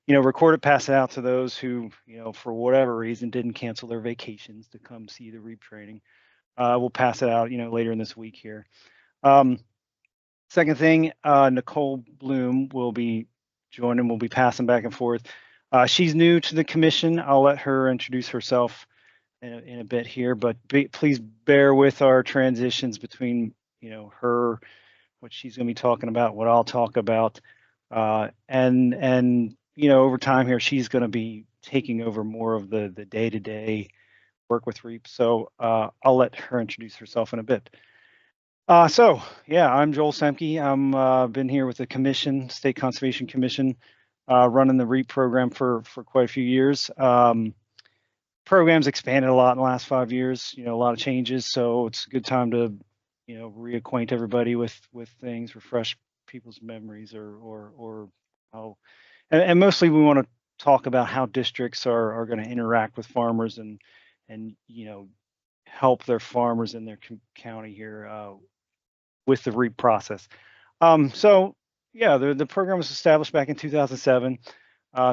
record it, pass it out to those who, for whatever reason didn't cancel their vacations to come see the REAP training. We'll pass it out, later in this week here. Second thing, Nicole Bloom will be joining. We'll be passing back and forth. She's new to the commission. I'll let her introduce herself in a bit here, but please bear with our transitions between, her, what she's going to be talking about, what I'll talk about, and over time here, she's going to be taking over more of the day-to-day work with REAP. So I'll let her introduce herself in a bit. So yeah, I'm Joel Semke. I'm been here with the commission, State Conservation Commission, running the REAP program for quite a few years. Program's expanded a lot in the last 5 years, a lot of changes. So it's a good time to, reacquaint everybody with things, refresh people's memories or how, and mostly we want to talk about how districts are going to interact with farmers and help their farmers in their county here with the REAP process. So yeah, the program was established back in 2007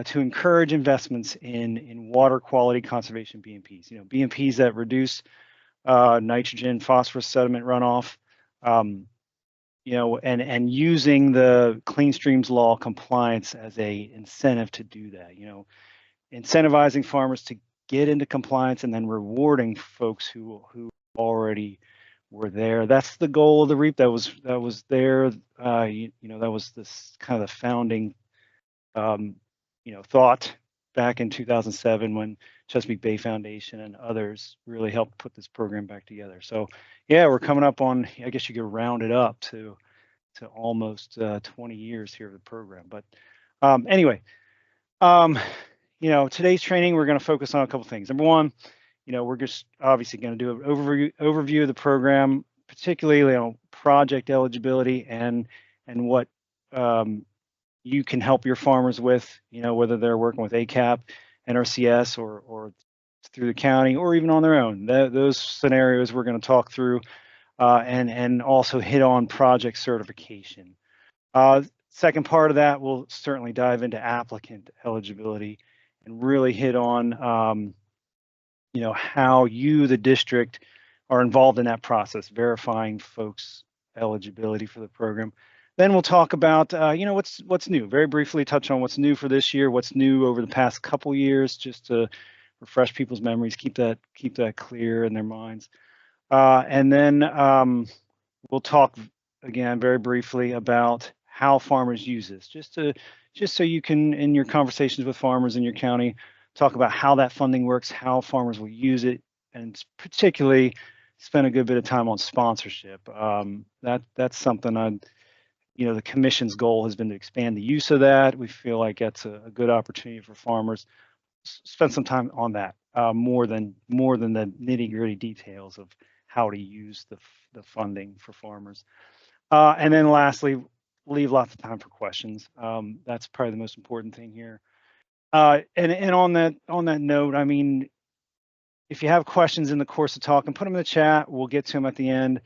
to encourage investments in water quality conservation BMPs. BMPs that reduce nitrogen, phosphorus sediment runoff. And using the Clean Streams Law compliance as a incentive to do that. Incentivizing farmers to get into compliance and then rewarding folks who already were there. That's the goal of the REAP. That was there. That was this kind of the founding, thought back in 2007 when Chesapeake Bay Foundation and others really helped put this program back together. So yeah, we're coming up on, I guess you could round it up to almost 20 years here of the program. But anyway, today's training, we're going to focus on a couple things. Number one, we're just obviously going to do an overview of the program, particularly project eligibility and what you can help your farmers with, whether they're working with ACAP, NRCS, or through the county, or even on their own. Those scenarios we're going to talk through, and also hit on project certification. Second part of that, we'll certainly dive into applicant eligibility and really hit on how you, the district, are involved in that process, verifying folks' eligibility for the program. Then we'll talk about, what's new. Very briefly touch on what's new for this year, what's new over the past couple years, just to refresh people's memories, keep that clear in their minds. And then we'll talk again very briefly about how farmers use this, just so you can, in your conversations with farmers in your county, talk about how that funding works, how farmers will use it, and particularly spend a good bit of time on sponsorship. That's something the commission's goal has been to expand the use of that. We feel like that's a good opportunity for farmers. Spend some time on that, more than the nitty-gritty details of how to use the funding for farmers. And then lastly, leave lots of time for questions. That's probably the most important thing here. And on that note, I mean, if you have questions in the course of talking, put them in the chat. We'll get to them at the end.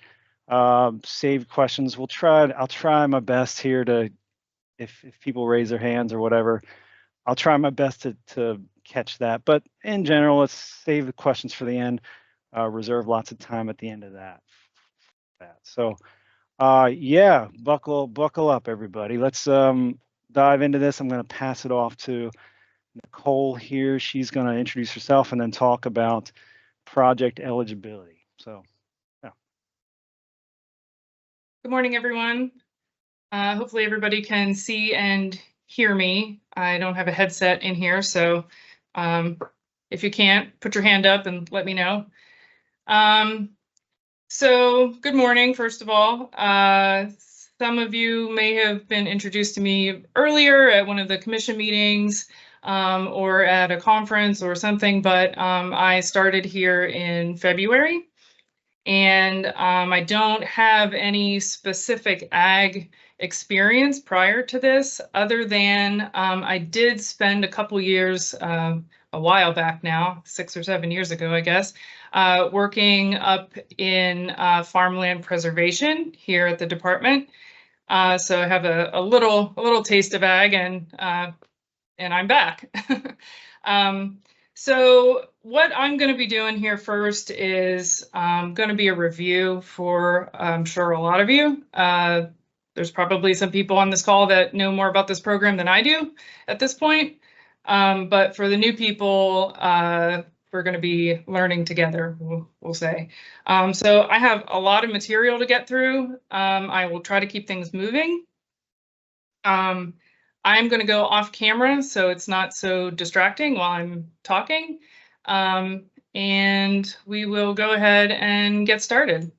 Save questions. I'll try my best here to, if people raise their hands or whatever, I'll try my best to catch that. But in general, let's save the questions for the end. Reserve lots of time at the end of that. So yeah, buckle up, everybody. Let's dive into this. I'm going to pass it off to Nicole here. She's going to introduce herself and then talk about project eligibility. So yeah. Good morning, everyone. Hopefully everybody can see and hear me. I don't have a headset in here, so if you can't, put your hand up and let me know. So good morning, first of all. Some of you may have been introduced to me earlier at one of the commission meetings or at a conference or something, but I started here in February. And I don't have any specific ag experience prior to this, other than I did spend a couple years, a while back now, 6 or 7 years ago, I guess, working up in farmland preservation here at the department. So I have a little taste of ag, and and I'm back. So what I'm going to be doing here first is going to be a review for, I'm sure, a lot of you. There's probably some people on this call that know more about this program than I do at this point. But for the new people, we're going to be learning together, we'll say. So I have a lot of material to get through. I will try to keep things moving. I'm going to go off camera so it's not so distracting while I'm talking. And we will go ahead and get started.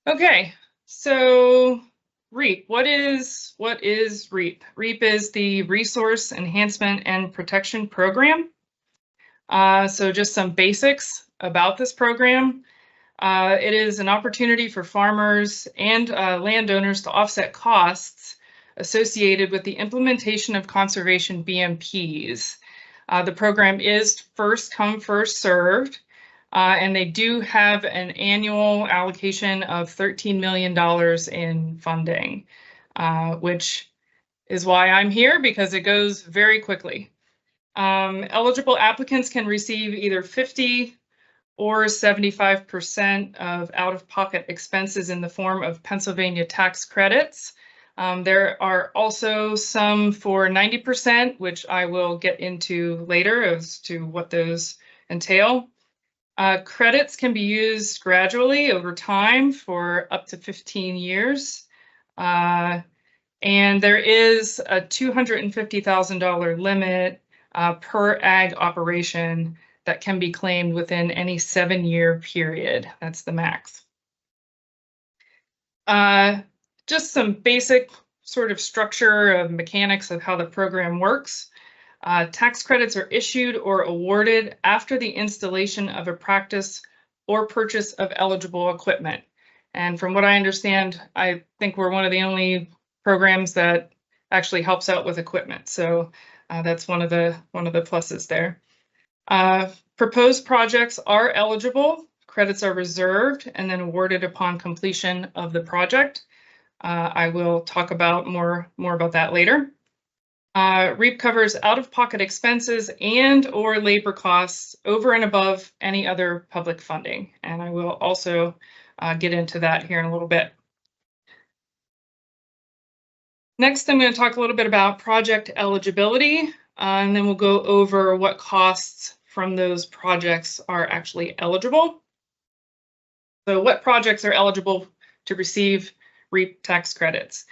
Okay, so REAP, what is REAP? REAP is the Resource Enhancement and Protection Program. So just some basics about this program. It is an opportunity for farmers and landowners to offset costs associated with the implementation of conservation BMPs. The program is first come, first served, and they do have an annual allocation of $13 million in funding, which is why I'm here, because it goes very quickly. Eligible applicants can receive either 50 or 75% of out-of-pocket expenses in the form of Pennsylvania tax credits. There are also some for 90%, which I will get into later as to what those entail. Credits can be used gradually over time for up to 15 years. And there is a $250,000 limit per ag operation that can be claimed within any 7-year period. That's the max. Just some basic sort of structure of mechanics of how the program works. Tax credits are issued or awarded after the installation of a practice or purchase of eligible equipment. And from what I understand, I think we're one of the only programs that actually helps out with equipment. So that's one of the pluses there. Proposed projects are eligible, credits are reserved, and then awarded upon completion of the project. I will talk about more about that later. REAP covers out-of-pocket expenses and or labor costs over and above any other public funding, and I will also get into that here in a little bit. Next, I'm going to talk a little bit about project eligibility, and then we'll go over what costs from those projects are actually eligible. So what projects are eligible to receive REAP tax credits?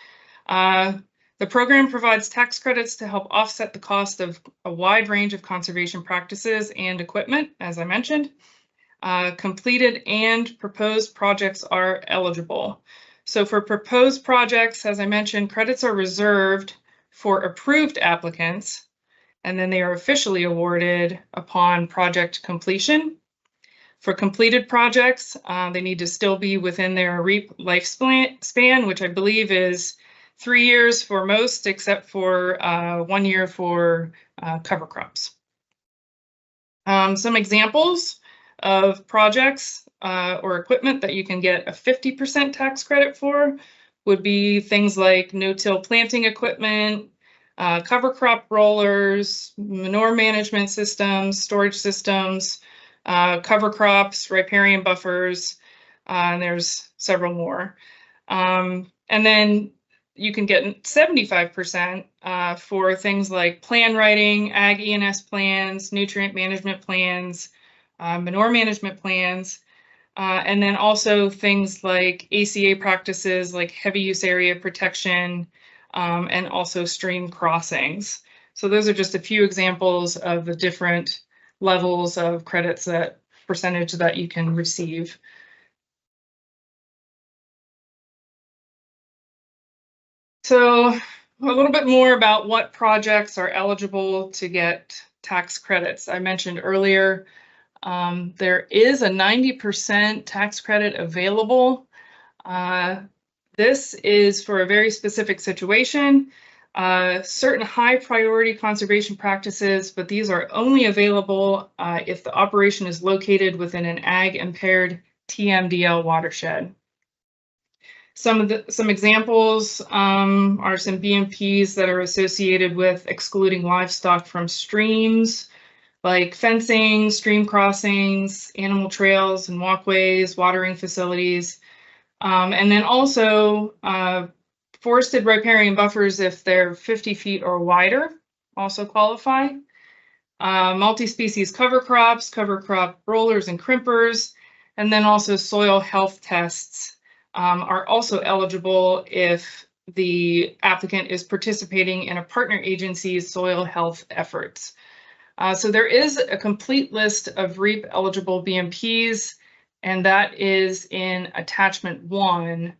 The program provides tax credits to help offset the cost of a wide range of conservation practices and equipment, as I mentioned. Completed and proposed projects are eligible. So for proposed projects, as I mentioned, credits are reserved for approved applicants, and then they are officially awarded upon project completion. For completed projects, they need to still be within their REAP lifespan, which I believe is 3 years for most, except for 1 year for cover crops. Some examples of projects or equipment that you can get a 50% tax credit for would be things like no-till planting equipment, cover crop rollers, manure management systems, storage systems, cover crops, riparian buffers, and there's several more. And then you can get 75% for things like plan writing, ag E&S plans, nutrient management plans, manure management plans, and then also things like ACA practices like heavy use area protection, and also stream crossings. So those are just a few examples of the different levels of credits, that percentage that you can receive. So a little bit more about what projects are eligible to get tax credits. I mentioned earlier, there is a 90% tax credit available. This is for a very specific situation, certain high priority conservation practices, but these are only available if the operation is located within an ag impaired TMDL watershed. Some examples are some BMPs that are associated with excluding livestock from streams, like fencing, stream crossings, animal trails and walkways, watering facilities, and then also forested riparian buffers if they're 50 feet or wider also qualify. Multi-species cover crop rollers and crimpers, and then also soil health tests are also eligible if the applicant is participating in a partner agency's soil health efforts. So there is a complete list of REAP eligible BMPs, and that is in attachment 1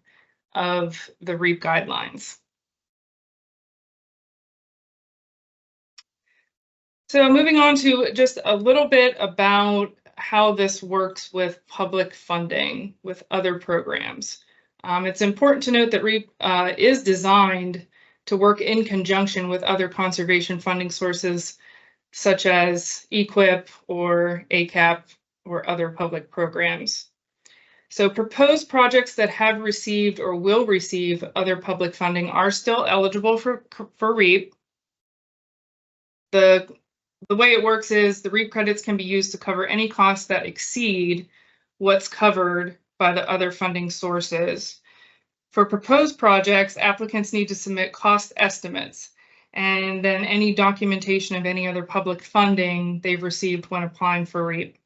of the REAP guidelines. So moving on to just a little bit about how this works with public funding with other programs. It's important to note that REAP is designed to work in conjunction with other conservation funding sources such as EQIP or ACAP or other public programs. So proposed projects that have received or will receive other public funding are still eligible for REAP. The way it works is the REAP credits can be used to cover any costs that exceed what's covered by the other funding sources. For proposed projects, applicants need to submit cost estimates and then any documentation of any other public funding they've received when applying for REAP.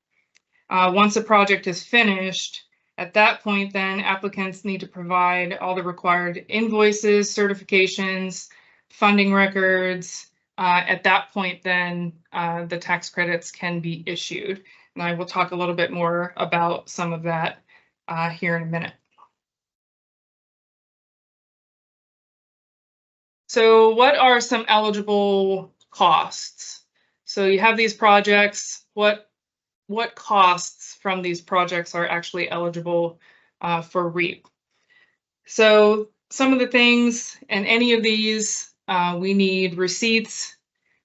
Once a project is finished, at that point, then applicants need to provide all the required invoices, certifications, funding records. At that point, then the tax credits can be issued. And I will talk a little bit more about some of that here in a minute. So what are some eligible costs? So you have these projects. What costs from these projects are actually eligible for REAP? So some of the things, and any of these, we need receipts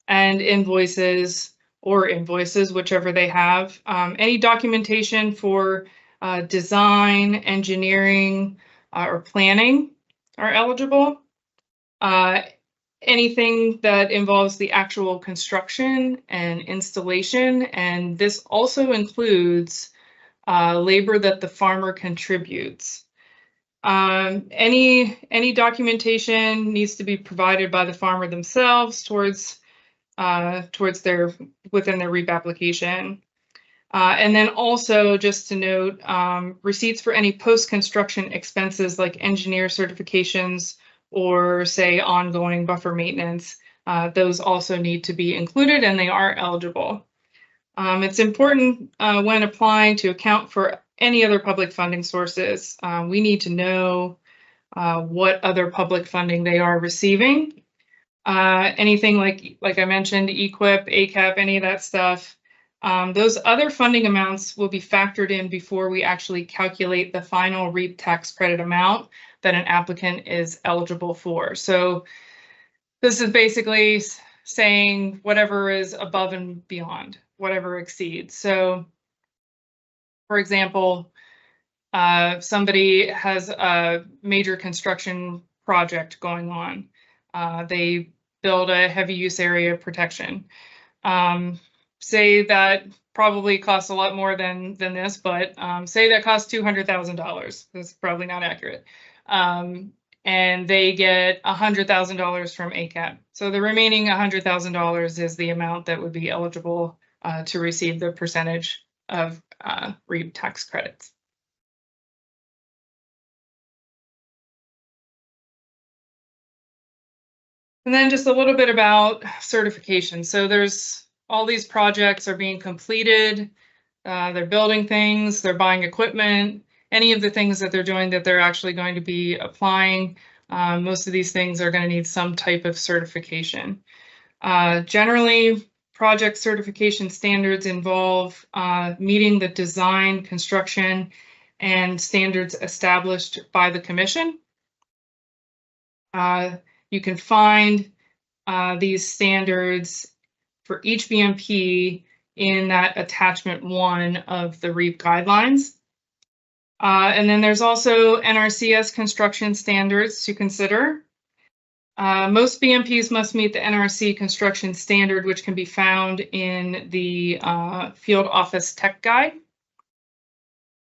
and invoices, whichever they have. Any documentation for design, engineering, or planning are eligible. Anything that involves the actual construction and installation, and this also includes labor that the farmer contributes. Any documentation needs to be provided by the farmer themselves within their REAP application. And then also just to note, receipts for any post-construction expenses like engineer certifications or say ongoing buffer maintenance, those also need to be included and they are eligible. It's important when applying to account for any other public funding sources. We need to know what other public funding they are receiving. Anything like I mentioned, EQIP, ACAP, any of that stuff. Those other funding amounts will be factored in before we actually calculate the final REAP tax credit amount that an applicant is eligible for. So this is basically saying whatever is above and beyond, whatever exceeds. So for example, somebody has a major construction project going on. They build a heavy use area protection. Say that probably costs a lot more than this, but say that costs $200,000. That's probably not accurate. And they get $100,000 from ACAP. So the remaining $100,000 is the amount that would be eligible to receive the percentage of REAP tax credits. And then just a little bit about certification. So there's all these projects are being completed. They're building things, they're buying equipment, any of the things that they're doing that they're actually going to be applying. Most of these things are going to need some type of certification. Generally, project certification standards involve meeting the design, construction, and standards established by the Commission. You can find these standards for each BMP in that attachment 1 of the REAP guidelines. And then there's also NRCS construction standards to consider. Most BMPs must meet the NRC construction standard, which can be found in the Field Office Tech Guide.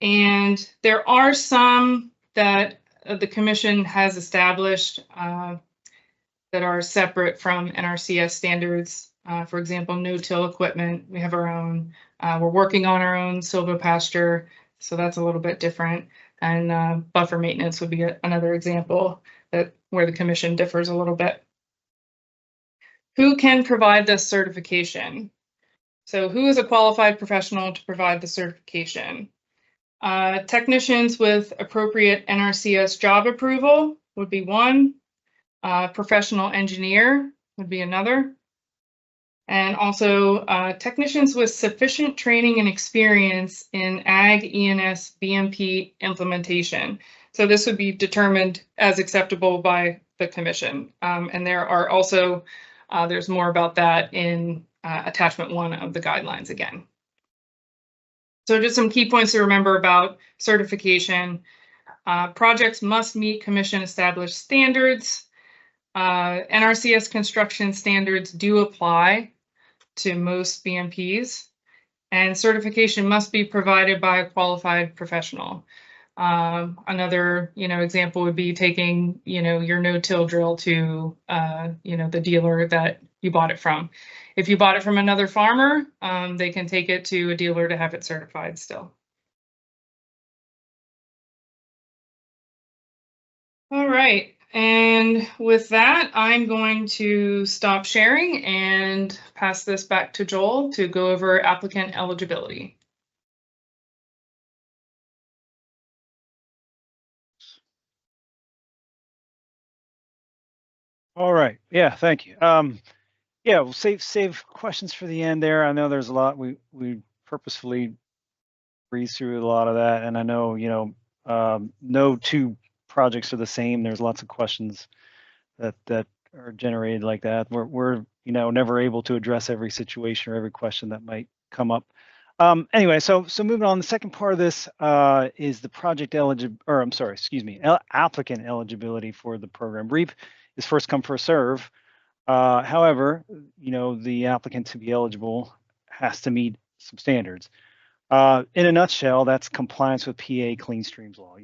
And there are some that the Commission has established that are separate from NRCS standards. For example, no-till equipment, we have our own. We're working on our own silvopasture, so that's a little bit different. And buffer maintenance would be another example where the Commission differs a little bit. Who can provide this certification? So who is a qualified professional to provide the certification? Technicians with appropriate NRCS job approval would be one. Professional engineer would be another. And also technicians with sufficient training and experience in Ag E&S BMP implementation. So this would be determined as acceptable by the Commission. And there are also, there's more about that in attachment 1 of the guidelines again. So just some key points to remember about certification. Projects must meet Commission established standards. NRCS construction standards do apply to most BMPs, and certification must be provided by a qualified professional. Another, example would be taking, your no-till drill to, the dealer that you bought it from. If you bought it from another farmer, they can take it to a dealer to have it certified still. All right, and with that, I'm going to stop sharing and pass this back to Joel to go over applicant eligibility. All right. Yeah, thank you. Yeah, we'll save questions for the end there. I know there's a lot. We purposefully breeze through a lot of that, and I know no two projects are the same. There's lots of questions that are generated like that. We're never able to address every situation or every question that might come up. Anyway, so moving on, the second part of this is the project applicant eligibility for the program. REAP is first come, first serve. However, the applicant to be eligible has to meet some standards. In a nutshell, that's compliance with PA Clean Streams Law,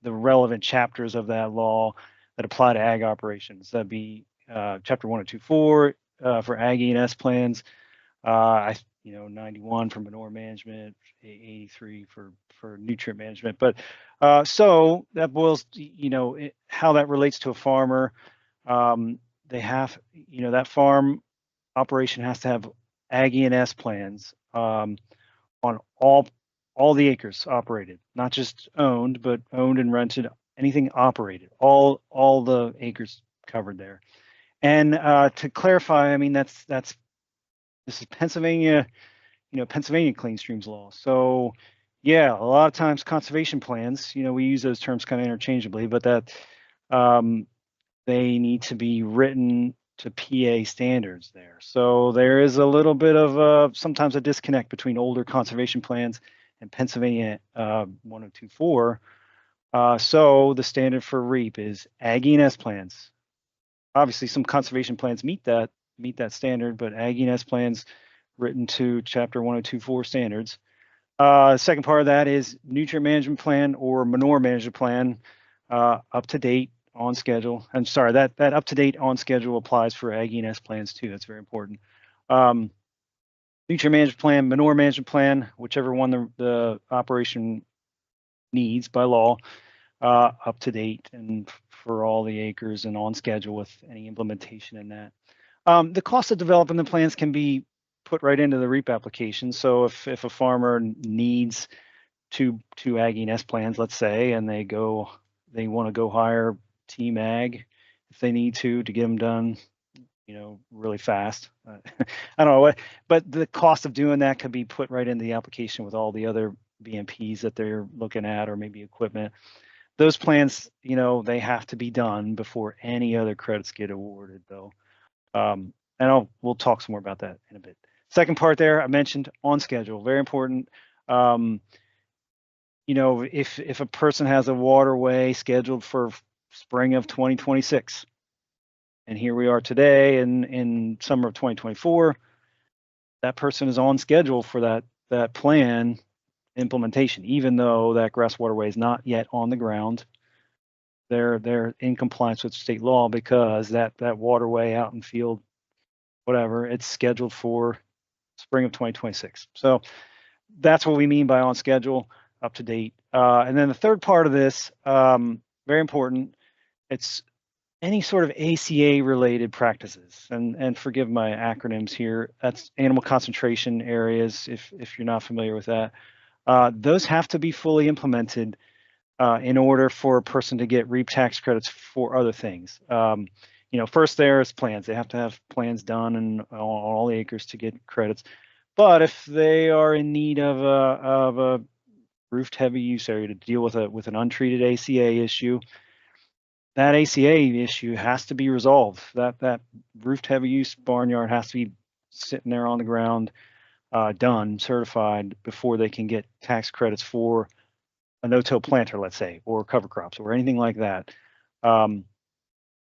the relevant chapters of that law that apply to ag operations. That'd be Chapter 1024 for ag E&S plans, 91 for manure management, 83 for nutrient management. But so that boils, how that relates to a farmer. They have, that farm operation has to have ag E&S plans on all the acres operated, not just owned, but owned and rented, anything operated, all the acres covered there. And to clarify, I mean, this is Pennsylvania, Pennsylvania Clean Streams Law. So yeah, a lot of times conservation plans, we use those terms kind of interchangeably, but that they need to be written to PA standards there. So there is a little bit of sometimes a disconnect between older conservation plans and Pennsylvania 1024. So the standard for REAP is ag E&S plans. Obviously, some conservation plans meet that standard, but ag E&S plans written to Chapter 1024 standards. Second part of that is nutrient management plan or manure management plan, up to date, on schedule. I'm sorry, that up to date, on schedule applies for ag E&S plans too. That's very important. Nutrient management plan, manure management plan, whichever one the operation needs by law, up to date and for all the acres and on schedule with any implementation in that. The cost of developing the plans can be put right into the REAP application. So if a farmer needs two ag E&S plans, let's say, and they want to go hire Team Ag if they need to get them done, really fast. I don't know what, but the cost of doing that could be put right into the application with all the other BMPs that they're looking at, or maybe equipment. Those plans, they have to be done before any other credits get awarded, though. And we'll talk some more about that in a bit. Second part there, I mentioned on schedule, very important. you know, if a person has a waterway scheduled for spring of 2026, and here we are today in summer of 2024, that person is on schedule for that plan implementation, even though that grass waterway is not yet on the ground. They're in compliance with state law because that waterway out in field, whatever, it's scheduled for spring of 2026. So that's what we mean by on schedule, up to date. And then the third part of this, very important, it's any sort of ACA related practices. And forgive my acronyms here. That's animal concentration areas, if you're not familiar with that. Those have to be fully implemented in order for a person to get REAP tax credits for other things. You know, first there is plans. They have to have plans done and on all the acres to get credits. But if they are in need of a roofed heavy use area to deal with an untreated ACA issue, that ACA issue has to be resolved. That roofed heavy use barnyard has to be sitting there on the ground, done, certified before they can get tax credits for a no-till planter, let's say, or cover crops or anything like that.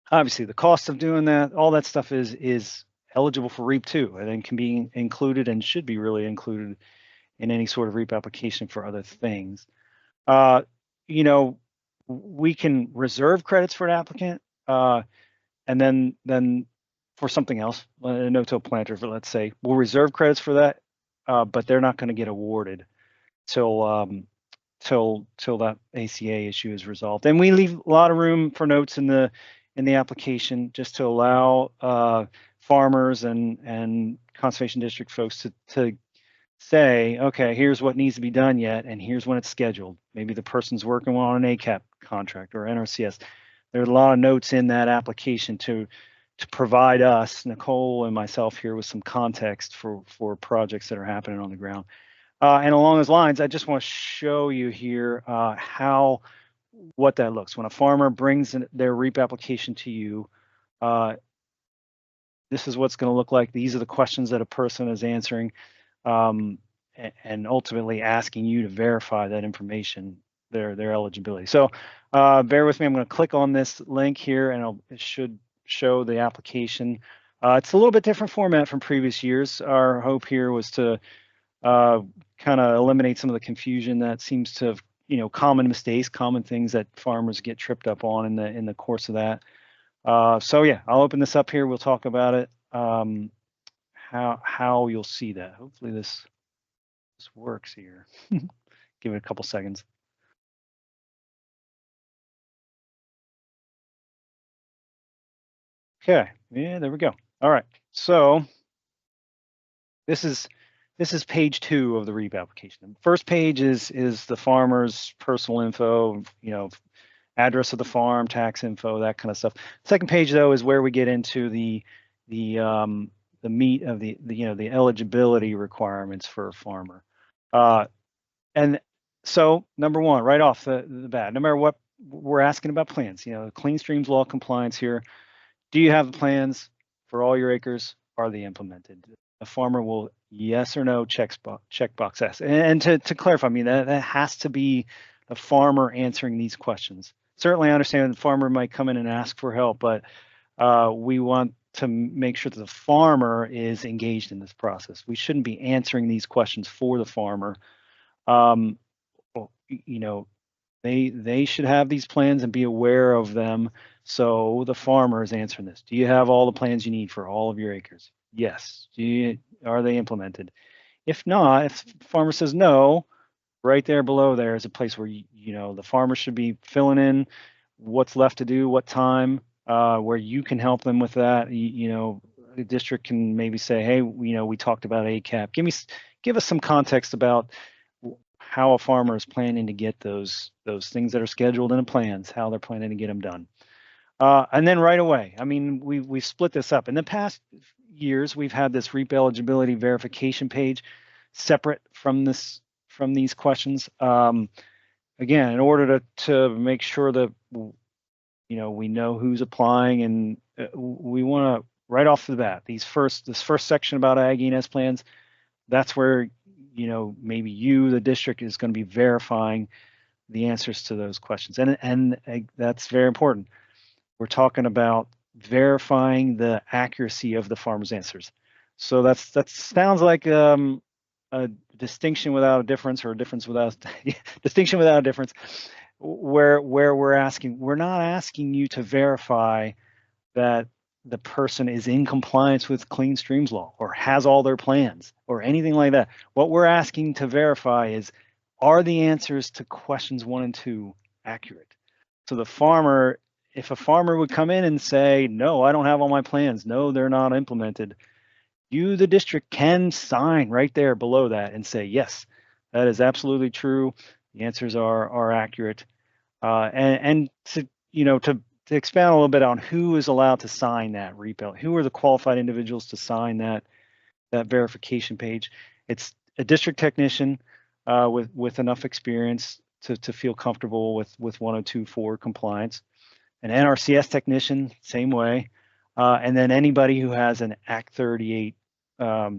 Obviously, the cost of doing that, all that stuff is eligible for REAP too, and then can be included and should be really included in any sort of REAP application for other things. You know, we can reserve credits for an applicant, and then for something else, a no-till planter, let's say, we'll reserve credits for that, but they're not going to get awarded till that ACA issue is resolved. And we leave a lot of room for notes in the application just to allow farmers and conservation district folks to say, okay, here's what needs to be done yet, and here's when it's scheduled. Maybe the person's working on an ACAP contract or NRCS. There's a lot of notes in that application to provide us, Nicole and myself here, with some context for projects that are happening on the ground. And along those lines, I just want to show you here what that looks. When a farmer brings their REAP application to you, this is what's going to look like. These are the questions that a person is answering, and ultimately asking you to verify that information, their eligibility. So bear with me. I'm going to click on this link here, and it should show the application. It's a little bit different format from previous years. Our hope here was to kind of eliminate some of the confusion that seems to have, you know, common mistakes, common things that farmers get tripped up on in the course of that. So yeah, I'll open this up here. We'll talk about it, how you'll see that. Hopefully this works here. Give it a couple seconds. Okay, yeah, there we go. All right, so this is page 2 of the REAP application. The first page is the farmer's personal info, you know, address of the farm, tax info, that kind of stuff. Second page though is where we get into the meat of the you know, the eligibility requirements for a farmer. And so number one, right off the bat, no matter what we're asking about plans, you know, Clean Streams Law compliance here. Do you have the plans for all your acres? Are they implemented? A farmer will yes or no checkbox S. And to clarify, I mean, that has to be the farmer answering these questions. Certainly I understand the farmer might come in and ask for help, but we want to make sure that the farmer is engaged in this process. We shouldn't be answering these questions for the farmer. You know, they should have these plans and be aware of them. So the farmer is answering this. Do you have all the plans you need for all of your acres? Yes. Are they implemented? If not, if the farmer says no, right there below there is a place where you know, the farmer should be filling in what's left to do, what time, where you can help them with that. You know, the district can maybe say, hey, you know, we talked about ACAP. Give us some context about how a farmer is planning to get those things that are scheduled in the plans, how they're planning to get them done. And then right away, I mean, we've split this up. In the past years, we've had this REAP eligibility verification page separate from these questions. Again, in order to make sure that, you know, we know who's applying, and we want to, right off the bat, this first section about Ag E&S plans, that's where, you know, maybe the district is going to be verifying the answers to those questions. And that's very important. We're talking about verifying the accuracy of the farmer's answers. So that sounds like a distinction without a difference, or a difference without distinction without a difference, where we're not asking you to verify that the person is in compliance with Clean Streams law or has all their plans or anything like that. What we're asking to verify is, are the answers to questions 1 and 2 accurate? So the farmer, if a farmer would come in and say, no, I don't have all my plans, no, they're not implemented, you, the district, can sign right there below that and say, yes, that is absolutely true. The answers are accurate. And to, to expand a little bit on who is allowed to sign that REAP, who are the qualified individuals to sign that verification page. It's a district technician with enough experience to feel comfortable with 102.4 compliance. An NRCS technician, same way. And then anybody who has an Act 38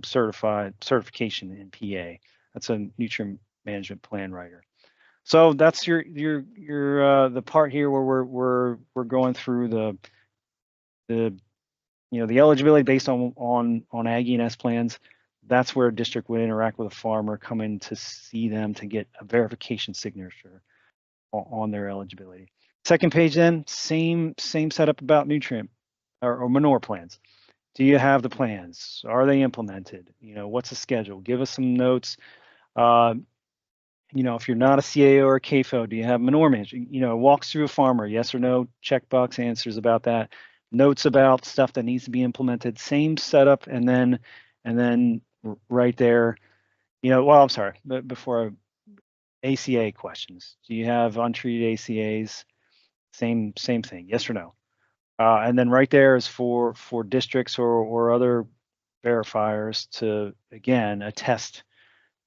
certification in PA. That's a nutrient management plan writer. So that's your the part here where we're going through the eligibility based on Ag E&S plans. That's where a district would interact with a farmer, come in to see them to get a verification signature on their eligibility. Second page, then same setup about nutrient or manure plans. Do you have the plans? Are they implemented? What's the schedule? Give us some notes. If you're not a CAO or a CAFO, do you have manure management? Walks through a farmer, yes or no, checkbox answers about that. Notes about stuff that needs to be implemented. Same setup, and then right there, well, I'm sorry, but before ACA questions. Do you have untreated ACAs? Same thing, yes or no. And then right there is for districts or other verifiers to, again,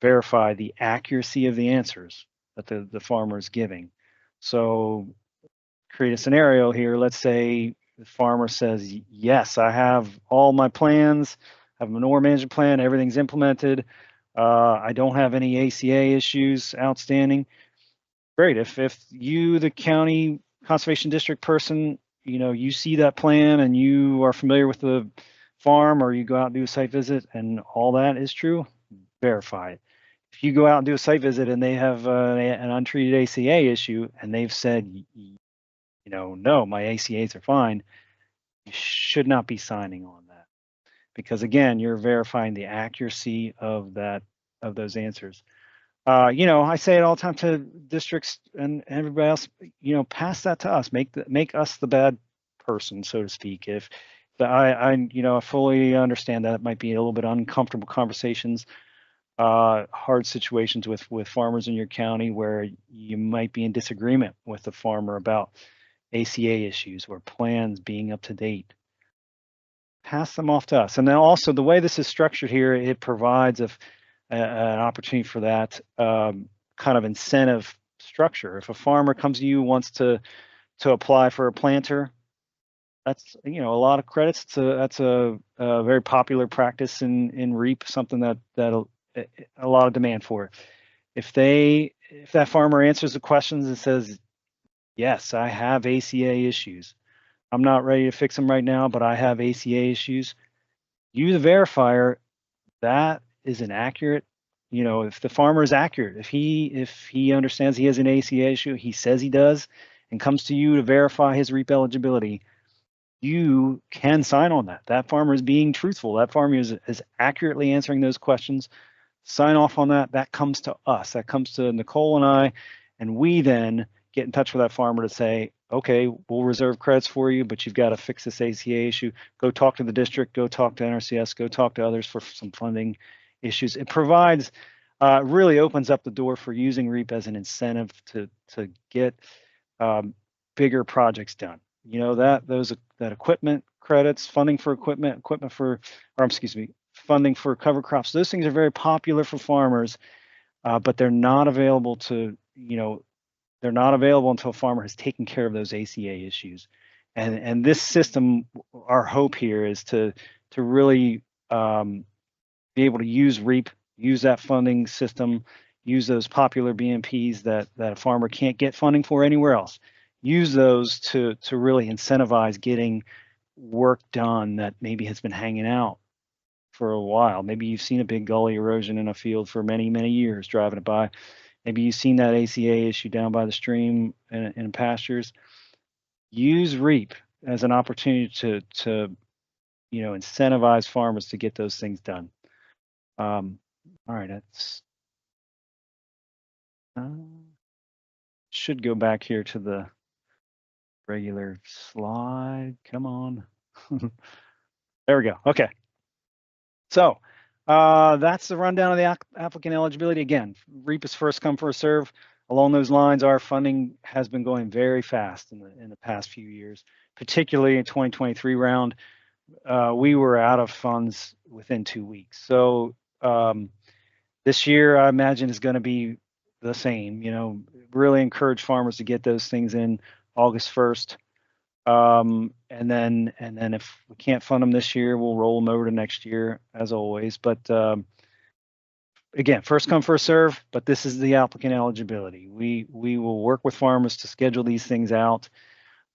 verify the accuracy of the answers that the farmer is giving. So create a scenario here. Let's say the farmer says, yes, I have all my plans, I have a manure management plan, everything's implemented. I don't have any ACA issues outstanding. Great. If you, the county conservation district person, you see that plan and you are familiar with the farm, or you go out and do a site visit and all that is true, verify it. If you go out and do a site visit and they have an untreated ACA issue and they've said, no, my ACAs are fine, you should not be signing on that, because again, you're verifying the accuracy of those answers. I say it all the time to districts and everybody else, pass that to us, make us the bad person, so to speak. If I fully understand that it might be a little bit uncomfortable conversations, hard situations with farmers in your county where you might be in disagreement with the farmer about ACA issues or plans being up to date. Pass them off to us. And then also the way this is structured here, it provides an opportunity for that kind of incentive structure. If a farmer comes to you, wants to apply for a planter, that's a lot of credits. That's a very popular practice in REAP, something that a lot of demand for. If that farmer answers the questions and says, yes, I have ACA issues, I'm not ready to fix them right now, but I have ACA issues, you, the verifier, that is an accurate, if the farmer is accurate, if he understands he has an ACA issue, he says he does, and comes to you to verify his REAP eligibility, you can sign on that. That farmer is being truthful. That farmer is accurately answering those questions. Sign off on that. That comes to us. That comes to Nicole and I, and we then get in touch with that farmer to say, okay, we'll reserve credits for you, but you've got to fix this ACA issue. Go talk to the district, go talk to NRCS, go talk to others for some funding issues. It provides, really opens up the door for using REAP as an incentive to get bigger projects done. That equipment credits, funding for funding for cover crops. Those things are very popular for farmers, but they're not available they're not available until a farmer has taken care of those ACA issues. And this system, our hope here is to really be able to use REAP, use that funding system, use those popular BMPs that a farmer can't get funding for anywhere else. Use those to really incentivize getting work done that maybe has been hanging out for a while. Maybe you've seen a big gully erosion in a field for many, many years driving it by. Maybe you've seen that ACA issue down by the stream in pastures. Use REAP as an opportunity to incentivize farmers to get those things done. All right, that's should go back here to the regular slide. Come on. There we go. Okay. So that's the rundown of the applicant eligibility. Again, REAP is first come, first serve. Along those lines, our funding has been going very fast in the past few years, particularly in 2023 round. We were out of funds within 2 weeks. So this year, I imagine, is going to be the same. Really encourage farmers to get those things in August 1st. And then if we can't fund them this year, we'll roll them over to next year, as always. But again, first come, first serve. But this is the applicant eligibility. We will work with farmers to schedule these things out.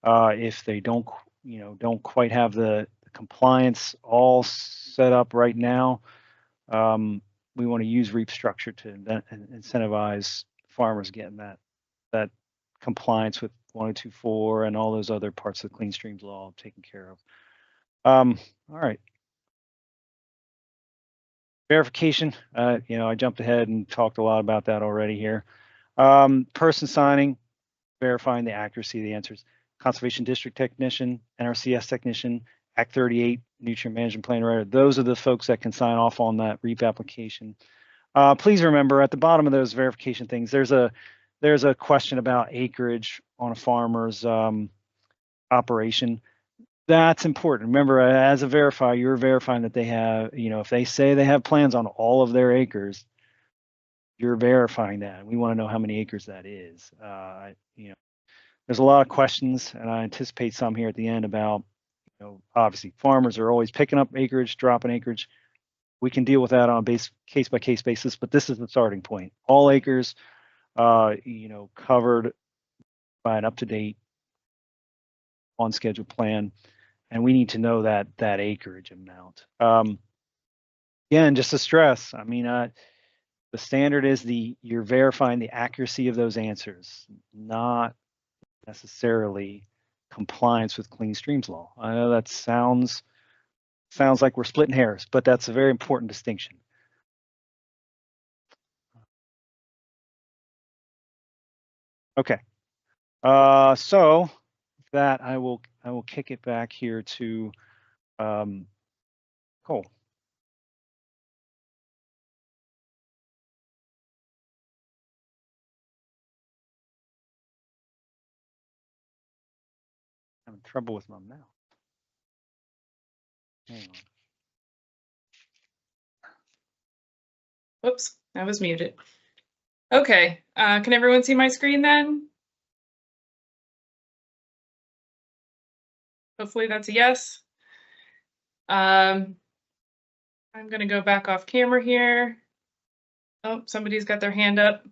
If they don't quite have the compliance all set up right now, we want to use REAP structure to incentivize farmers getting that compliance with 1024 and all those other parts of the Clean Streams Law taken care of. All right. Verification, I jumped ahead and talked a lot about that already here. Person signing, verifying the accuracy of the answers. Conservation District Technician, NRCS Technician, Act 38, Nutrient Management Plan Writer. Those are the folks that can sign off on that REAP application. Please remember, at the bottom of those verification things, there's a question about acreage on a farmer's operation. That's important. Remember, as a verifier, you're verifying that they have, if they say they have plans on all of their acres, you're verifying that. We want to know how many acres that is. There's a lot of questions, and I anticipate some here at the end about, obviously farmers are always picking up acreage, dropping acreage. We can deal with that on a case-by-case basis, but this is the starting point. All acres, covered by an up-to-date, on-schedule plan, and we need to know that acreage amount. Again, just to stress, the standard is you're verifying the accuracy of those answers, not necessarily compliance with Clean Streams Law. I know that sounds like we're splitting hairs, but that's a very important distinction. Okay, so that I will kick it back here to Cole. I'm having trouble with my mouth. Hang on. Whoops, I was muted. Okay, can everyone see my screen then? Hopefully that's a yes. I'm going to go back off camera here. Oh, somebody's got their hand up.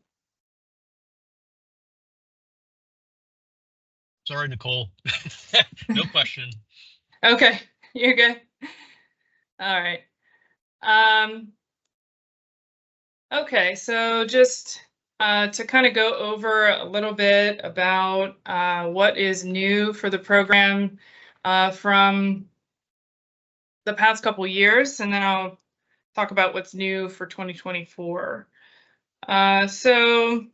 Sorry, Nicole. No question. Okay, you're good. All right. Okay, so just to kind of go over a little bit about what is new for the program from the past couple years, and then I'll talk about what's new for 2024. So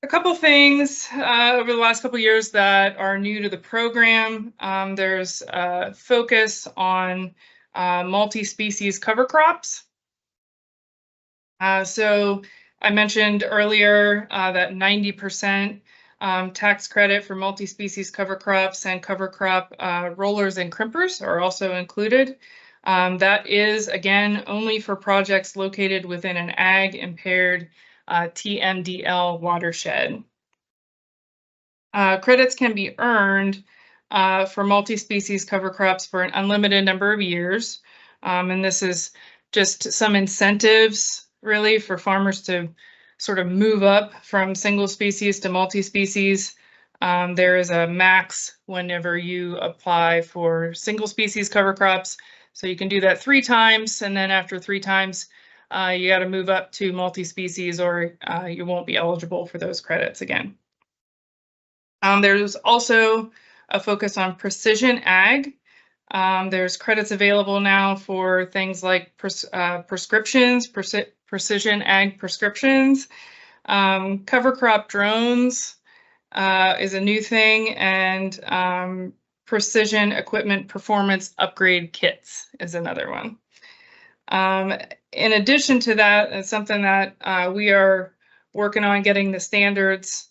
a couple things over the last couple years that are new to the program. There's a focus on multi-species cover crops. So I mentioned earlier that 90% tax credit for multi-species cover crops and cover crop rollers and crimpers are also included. That is, again, only for projects located within an ag impaired TMDL watershed. Credits can be earned for multi-species cover crops for an unlimited number of years. And this is just some incentives really for farmers to sort of move up from single species to multi-species. There is a max whenever you apply for single species cover crops. So you can do that 3 times, and then after 3 times, you got to move up to multi-species or you won't be eligible for those credits again. There's also a focus on precision ag. There's credits available now for things like prescriptions, precision ag prescriptions. Cover crop drones is a new thing, and precision equipment performance upgrade kits is another one. In addition to that, it's something that we are working on getting the standards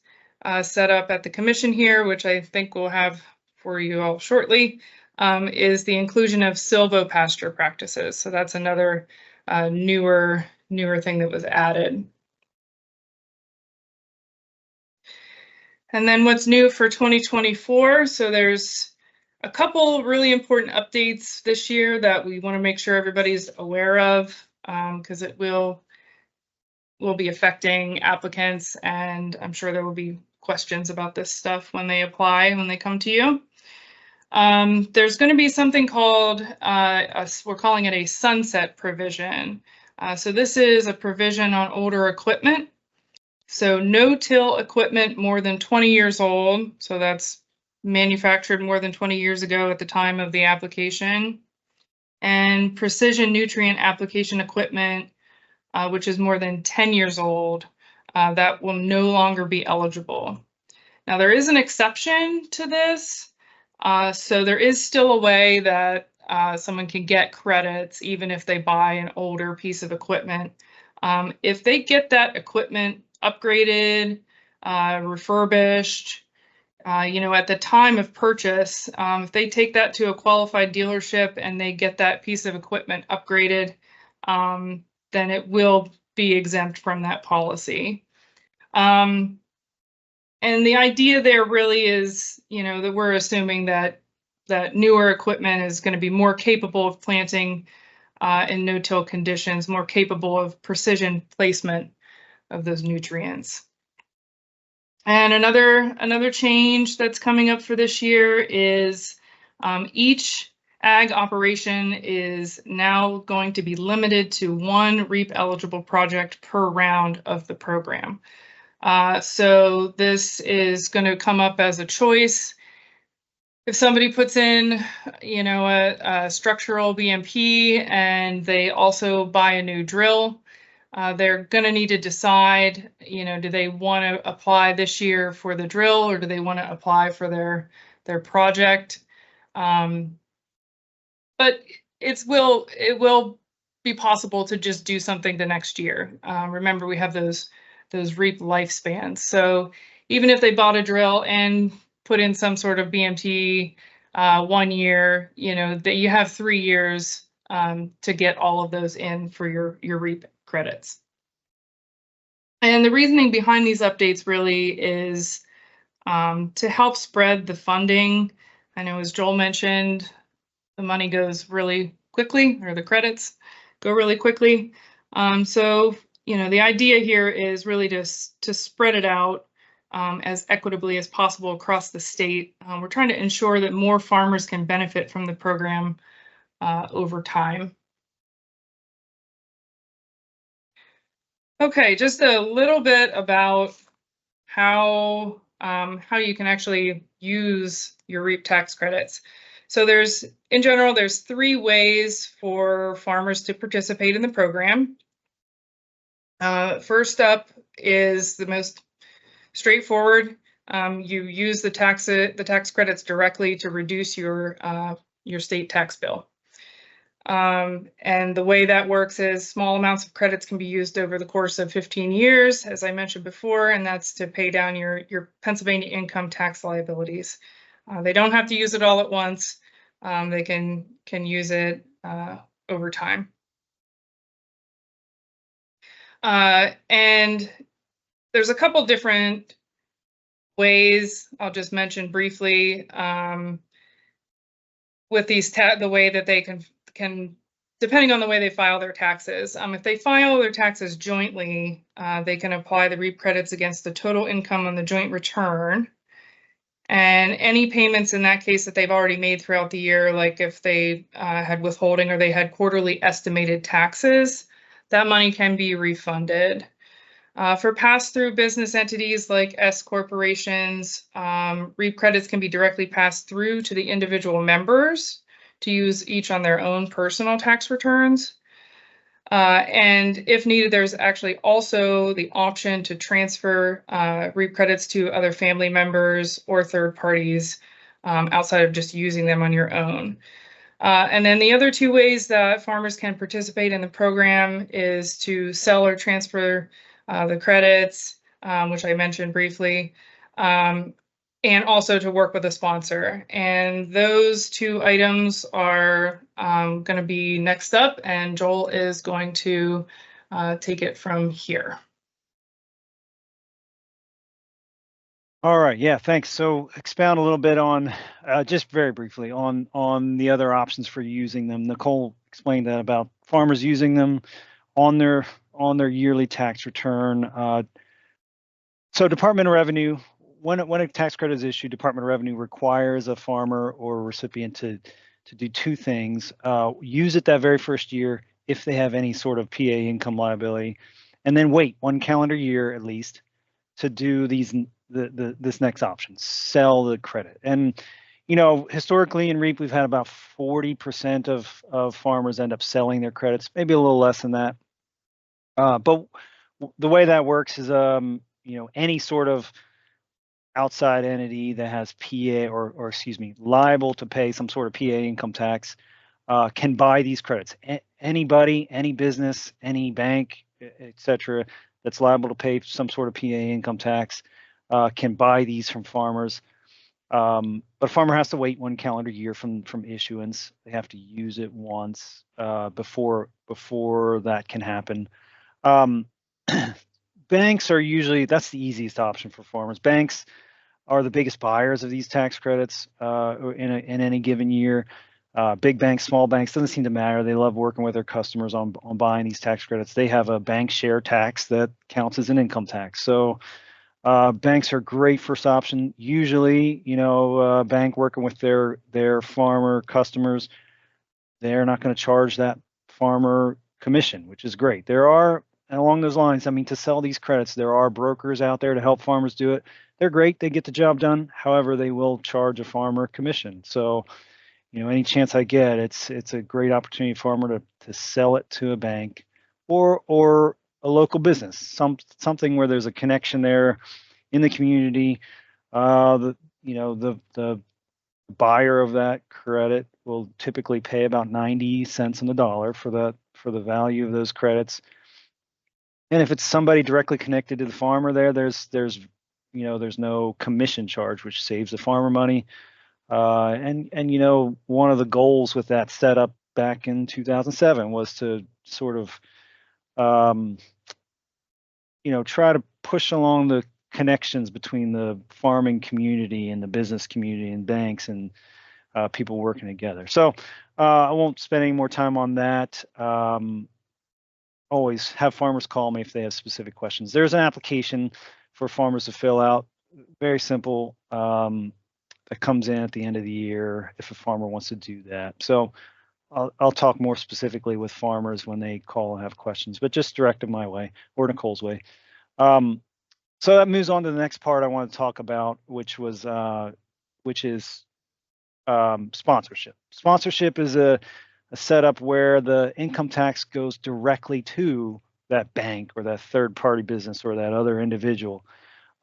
set up at the commission here, which I think we'll have for you all shortly, is the inclusion of silvopasture practices. So that's another newer thing that was added. And then what's new for 2024? So there's a couple really important updates this year that we want to make sure everybody's aware of, because it will be affecting applicants, and I'm sure there will be questions about this stuff when they apply, when they come to you. There's going to be something called, we're calling it a sunset provision. So this is a provision on older equipment. So no-till equipment more than 20 years old, so that's manufactured more than 20 years ago at the time of the application, and precision nutrient application equipment, which is more than 10 years old, that will no longer be eligible. Now there is an exception to this, so there is still a way that someone can get credits even if they buy an older piece of equipment. If they get that equipment upgraded, refurbished, at the time of purchase, if they take that to a qualified dealership and they get that piece of equipment upgraded, then it will be exempt from that policy. And the idea there really is, that we're assuming that newer equipment is going to be more capable of planting in no-till conditions, more capable of precision placement of those nutrients. And another change that's coming up for this year is each ag operation is now going to be limited to 1 REAP eligible project per round of the program. So this is going to come up as a choice. If somebody puts in, a structural BMP and they also buy a new drill, they're going to need to decide, do they want to apply this year for the drill, or do they want to apply for their project? But it will be possible to just do something the next year. Remember, we have those REAP lifespans. So even if they bought a drill and put in some sort of BMT 1 year, that you have 3 years to get all of those in for your REAP credits. And the reasoning behind these updates really is to help spread the funding. I know, as Joel mentioned, the money goes really quickly, or the credits go really quickly. So, the idea here is really to spread it out as equitably as possible across the state. We're trying to ensure that more farmers can benefit from the program over time. Okay, just a little bit about how you can actually use your REAP tax credits. So in general, there's 3 ways for farmers to participate in the program. First up is the most straightforward. You use the tax credits directly to reduce your state tax bill. And the way that works is small amounts of credits can be used over the course of 15 years, as I mentioned before, and that's to pay down your Pennsylvania income tax liabilities. They don't have to use it all at once. They can use it over time. And there's a couple different ways I'll just mention briefly with these the way that they can depending on the way they file their taxes. If they file their taxes jointly, they can apply the REAP credits against the total income on the joint return. And any payments in that case that they've already made throughout the year, like if they had withholding or they had quarterly estimated taxes, that money can be refunded. For pass-through business entities like S corporations, REAP credits can be directly passed through to the individual members to use each on their own personal tax returns. And if needed, there's actually also the option to transfer REAP credits to other family members or third parties outside of just using them on your own. And then the other two ways that farmers can participate in the program is to sell or transfer the credits, which I mentioned briefly, and also to work with a sponsor. And those two items are going to be next up, and Joel is going to take it from here. All right, yeah, thanks. So expound a little bit on, just very briefly, on the other options for using them. Nicole explained that about farmers using them on their yearly tax return. So Department of Revenue, when a tax credit is issued, Department of Revenue requires a farmer or recipient to do two things: use it that very first year if they have any sort of PA income liability, and then wait 1 calendar year at least to do this next option, sell the credit. And historically in REAP we've had about 40% of farmers end up selling their credits, maybe a little less than that. But the way that works is any sort of outside entity that has PA or excuse me, liable to pay some sort of PA income tax can buy these credits. Anybody, any business, any bank, etc., that's liable to pay some sort of PA income tax can buy these from farmers. But a farmer has to wait 1 calendar year from issuance. They have to use it once before that can happen. Banks are usually, that's the easiest option for farmers. Banks are the biggest buyers of these tax credits in any given year. Big banks, small banks, doesn't seem to matter. They love working with their customers on buying these tax credits. They have a bank share tax that counts as an income tax. So banks are great first option. Usually, a bank working with their farmer customers, they're not going to charge that farmer commission, which is great. There are, along those lines, I mean, to sell these credits, there are brokers out there to help farmers do it. They're great. They get the job done. However, they will charge a farmer commission. So, any chance I get, it's a great opportunity for a farmer to sell it to a bank or a local business, something where there's a connection there in the community. The buyer of that credit will typically pay about 90 cents on the dollar for the value of those credits. And if it's somebody directly connected to the farmer there's no commission charge, which saves the farmer money. And one of the goals with that setup back in 2007 was to sort of try to push along the connections between the farming community and the business community and banks and people working together. So I won't spend any more time on that. Always have farmers call me if they have specific questions. There's an application for farmers to fill out, very simple, that comes in at the end of the year if a farmer wants to do that. So I'll talk more specifically with farmers when they call and have questions, but just direct them my way or Nicole's way. So that moves on to the next part I want to talk about, which is sponsorship. Sponsorship is a setup where the income tax goes directly to that bank or that third party business or that other individual.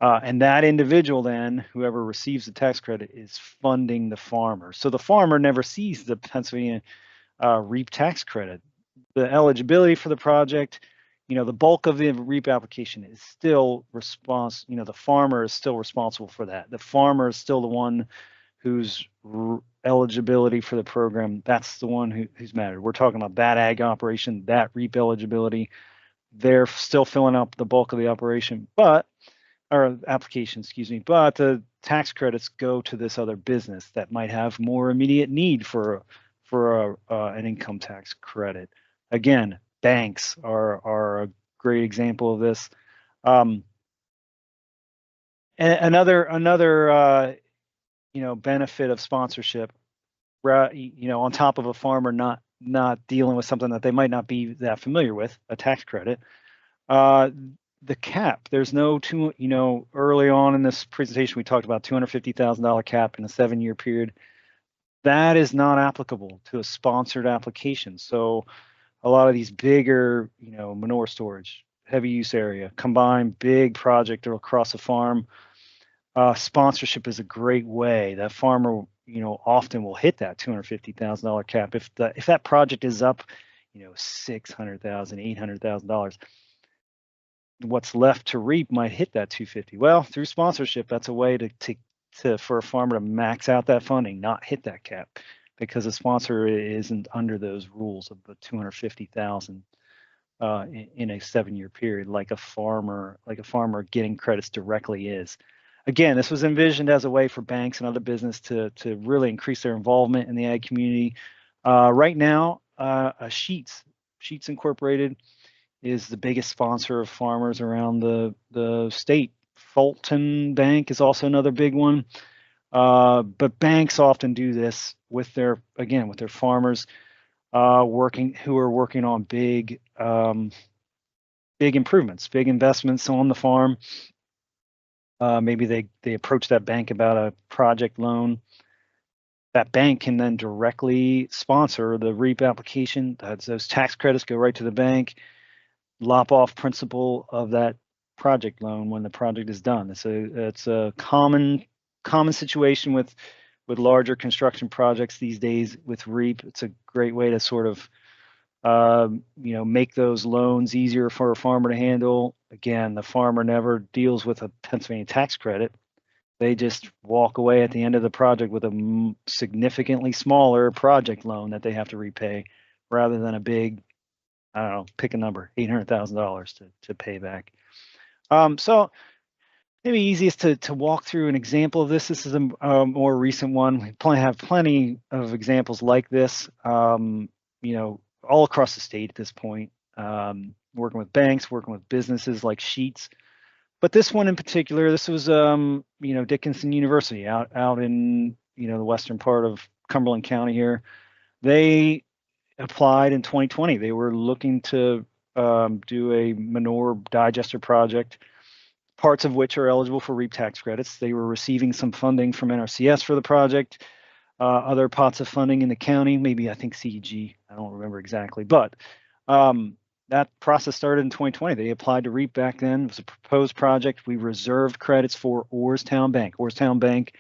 And that individual then, whoever receives the tax credit, is funding the farmer. So the farmer never sees the Pennsylvania REAP tax credit. The eligibility for the project, the bulk of the REAP application is still the farmer is still responsible for that. The farmer is still the one whose eligibility for the program, that's the one who's mattered. We're talking about that ag operation, that REAP eligibility. They're still filling up the bulk of the operation, or application, excuse me, but the tax credits go to this other business that might have more immediate need for for an income tax credit. Again, banks are a great example of this. And another benefit of sponsorship, on top of a farmer not dealing with something that they might not be that familiar with, a tax credit. The cap, there's no early on in this presentation, we talked about $250,000 cap in a 7-year period. That is not applicable to a sponsored application. So a lot of these bigger, manure storage, heavy use area, combined big project across a farm, sponsorship is a great way. That farmer, often will hit that $250,000 cap. If that project is up, $600,000, $800,000, what's left to reap might hit that 250. Well, through sponsorship, that's a way for a farmer to max out that funding, not hit that cap, because a sponsor isn't under those rules of the 250,000 in a 7-year period, like a farmer getting credits directly is. Again, this was envisioned as a way for banks and other business to really increase their involvement in the ag community. Right now, Sheetz Incorporated is the biggest sponsor of farmers around the state. Fulton Bank is also another big one. But banks often do this with their farmers who are working on big improvements, big investments on the farm. Maybe they approach that bank about a project loan. That bank can then directly sponsor the REAP application. Those tax credits go right to the bank, lop off principal of that project loan when the project is done. It's a common situation with larger construction projects these days with REAP. It's a great way to sort of make those loans easier for a farmer to handle. Again, the farmer never deals with a Pennsylvania tax credit. They just walk away at the end of the project with a significantly smaller project loan that they have to repay, rather than a big, I don't know, pick a number, $800,000 to pay back. So maybe easiest to walk through an example of this. This is a more recent one. We have plenty of examples like this, all across the state at this point, working with banks, working with businesses like Sheetz. But this one in particular, this was, Dickinson University out in, the western part of Cumberland County here. They applied in 2020. They were looking to do a manure digester project, parts of which are eligible for REAP tax credits. They were receiving some funding from NRCS for the project, other pots of funding in the county, maybe I think CEG, I don't remember exactly, but that process started in 2020. They applied to REAP back then. It was a proposed project. We reserved credits for Orrstown Bank. Orrstown Bank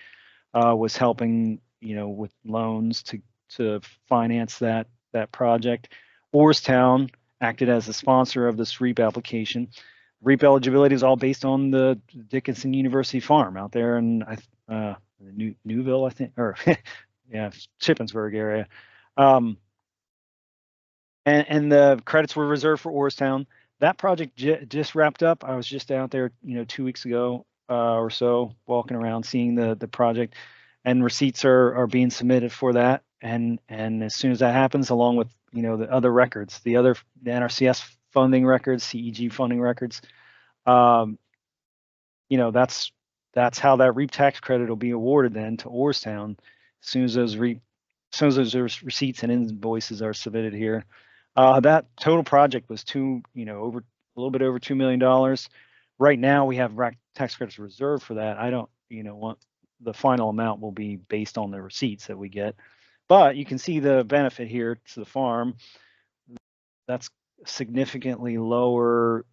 was helping, with loans to finance that project. Orrstown acted as a sponsor of this REAP application. REAP eligibility is all based on the Dickinson University farm out there in Newville, I think, or yeah, Shippensburg area. And the credits were reserved for Orrstown. That project just wrapped up. I was just out there, 2 weeks ago or so, walking around, seeing the project, and receipts are being submitted for that. And as soon as that happens, along with the other records, the NRCS funding records, CEG funding records, that's how that REAP tax credit will be awarded then to Orrstown as soon as those receipts and invoices are submitted here. That total project was a little bit over $2 million. Right now we have tax credits reserved for that. I don't, want the final amount will be based on the receipts that we get, but you can see the benefit here to the farm. That's significantly lower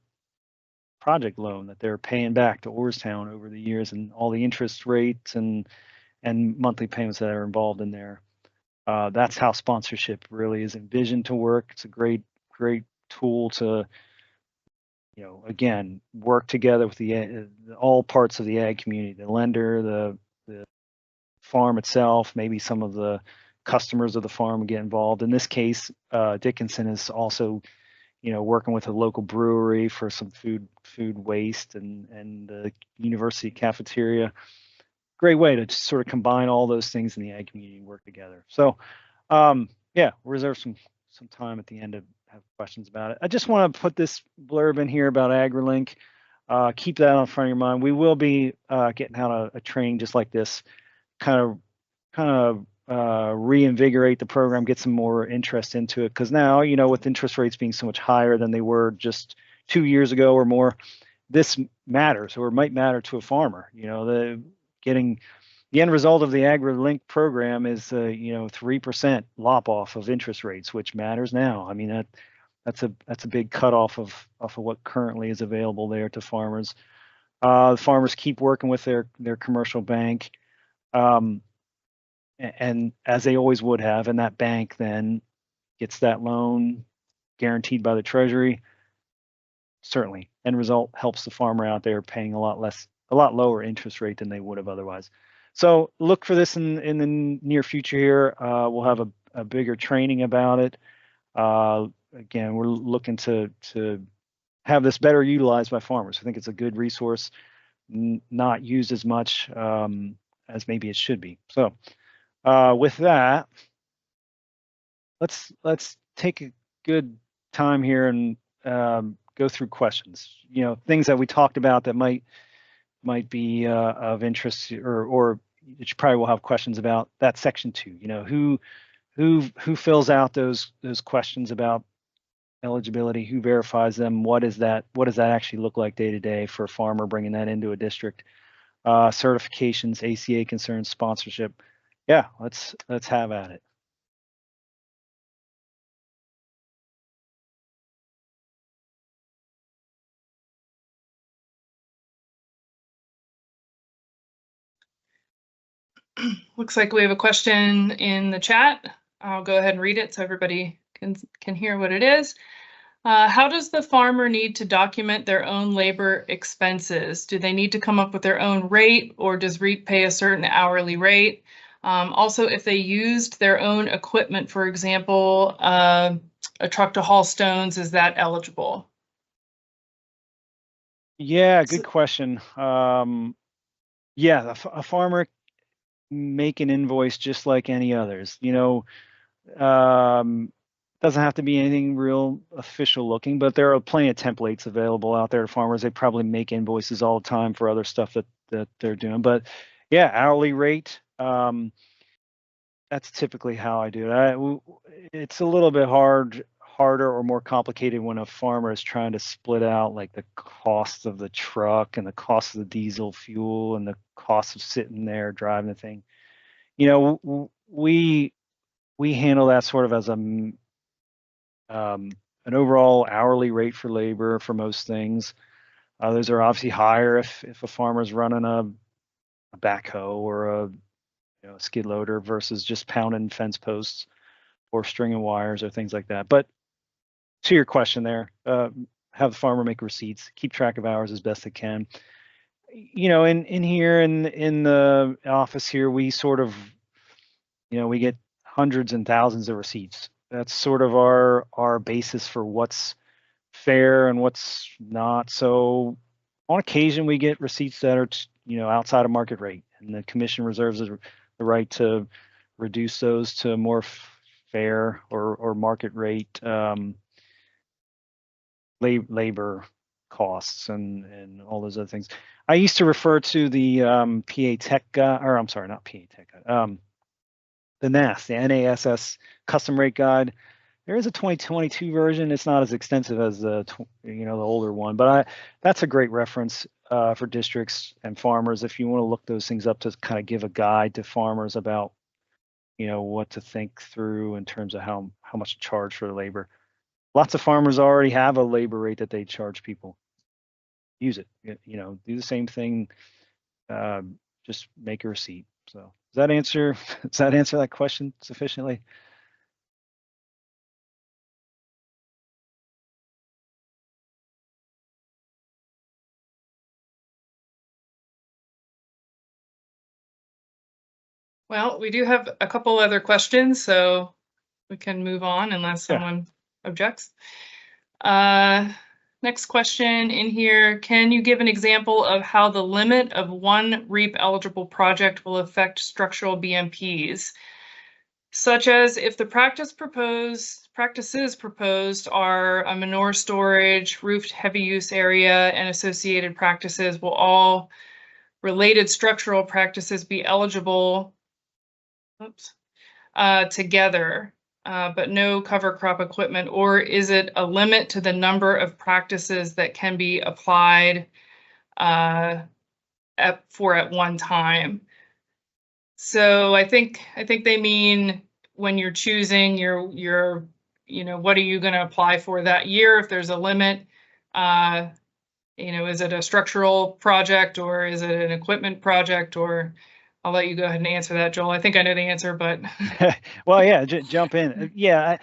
project loan that they're paying back to Orrstown over the years, and all the interest rates and monthly payments that are involved in there. That's how sponsorship really is envisioned to work. It's a great tool to, again, work together with all parts of the ag community, the lender, the farm itself, maybe some of the customers of the farm get involved. In this case, Dickinson is also, working with a local brewery for some food waste and the university cafeteria. Great way to sort of combine all those things in the ag community and work together. So yeah, we'll reserve some time at the end to have questions about it. I just want to put this blurb in here about AgriLink. Keep that on front of your mind. We will be getting out a training just like this, kind of reinvigorate the program, get some more interest into it. Because now, you know, with interest rates being so much higher than they were just 2 years ago or more, this matters, or it might matter to a farmer. You know, the end result of the AgriLink program is, you know, 3% lop off of interest rates, which matters now. I mean, that's a big cutoff of what currently is available there to farmers. The farmers keep working with their commercial bank, and as they always would have, and that bank then gets that loan guaranteed by the Treasury. Certainly, end result helps the farmer out there paying a lot lower interest rate than they would have otherwise. So look for this in the near future here. We'll have a bigger training about it. Again, we're looking to have this better utilized by farmers. I think it's a good resource, not used as much as maybe it should be. So with that, let's take a good time here and go through questions. You know, things that we talked about that might be of interest, or you probably will have questions about that section 2. You know, who fills out those questions about eligibility, who verifies them, what does that actually look like day to day for a farmer bringing that into a district, certifications, ACA concerns, sponsorship. Yeah, let's have at it. Looks like we have a question in the chat. I'll go ahead and read it so everybody can hear what it is. How does the farmer need to document their own labor expenses? Do they need to come up with their own rate, or does REAP pay a certain hourly rate? Also, if they used their own equipment, for example, a truck to haul stones, is that eligible? Yeah, good question. Yeah, a farmer make an invoice just like any others. You know, doesn't have to be anything real official looking, but there are plenty of templates available out there to farmers. They probably make invoices all the time for other stuff that they're doing. But yeah, hourly rate. That's typically how I do it. It's a little bit harder or more complicated when a farmer is trying to split out like the cost of the truck and the cost of the diesel fuel and the cost of sitting there driving the thing. You know, we handle that sort of as an overall hourly rate for labor for most things. Those are obviously higher if a farmer's running a backhoe or a skid loader versus just pounding fence posts or stringing wires or things like that. But to your question there, have the farmer make receipts, keep track of hours as best they can. You know, in here in the office here, we sort of, we get hundreds and thousands of receipts. That's sort of our basis for what's fair and what's not. So on occasion, we get receipts that are, outside of market rate, and the commission reserves the right to reduce those to more fair or market rate labor costs and all those other things. I used to refer to the PA Tech guide, or I'm sorry, not PA Tech guide, the NASS, the NASS custom rate guide. There is a 2022 version. It's not as extensive as the the older one, but that's a great reference for districts and farmers if you want to look those things up to kind of give a guide to farmers about what to think through in terms of how much to charge for the labor. Lots of farmers already have a labor rate that they charge people. Use it. Do the same thing. Just make a receipt. So does that answer that question sufficiently? Well, we do have a couple other questions, so we can move on unless someone objects. Next question in here, can you give an example of how the limit of one REAP eligible project will affect structural BMPs? such as if the practices proposed are a manure storage, roofed heavy use area, and associated practices, will all related structural practices be eligible together, but no cover crop equipment? Or is it a limit to the number of practices that can be applied at one time? So I think they mean when you're choosing your what are you going to apply for that year? If there's a limit, is it a structural project or is it an equipment project? Or I'll let you go ahead and answer that, Joel. I think I know the answer, but well, yeah, jump in. Yeah,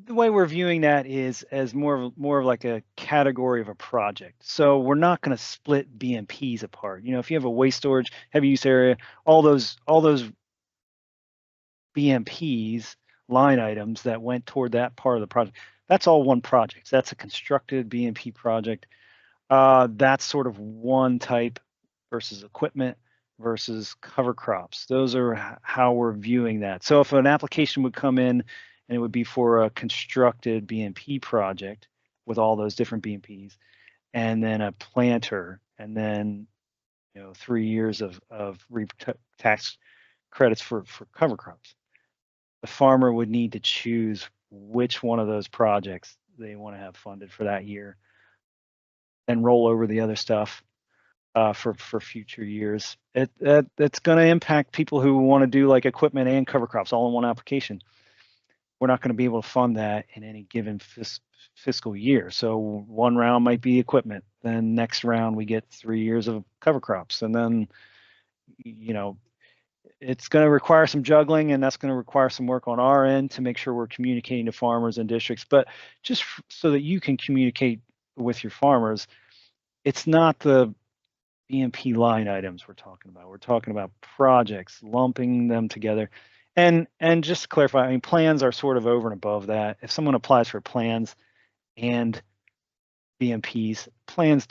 the way we're viewing that is as more of like a category of a project. So we're not going to split BMPs apart. If you have a waste storage, heavy use area, all those BMPs line items that went toward that part of the project, that's all one project. That's a constructed BMP project. That's sort of one type versus equipment versus cover crops. Those are how we're viewing that. So if an application would come in and it would be for a constructed BMP project with all those different BMPs, and then a planter, and then 3 years of tax credits for cover crops, the farmer would need to choose which one of those projects they want to have funded for that year, and roll over the other stuff for future years. It's going to impact people who want to do like equipment and cover crops all in one application. We're not going to be able to fund that in any given fiscal year. So one round might be equipment, then next round we get 3 years of cover crops, and then it's going to require some juggling, and that's going to require some work on our end to make sure we're communicating to farmers and districts. But just so that you can communicate with your farmers, it's not the BMP line items we're talking about. We're talking about projects, lumping them together. And just to clarify, plans are sort of over and above that. If someone applies for plans and BMPs, plans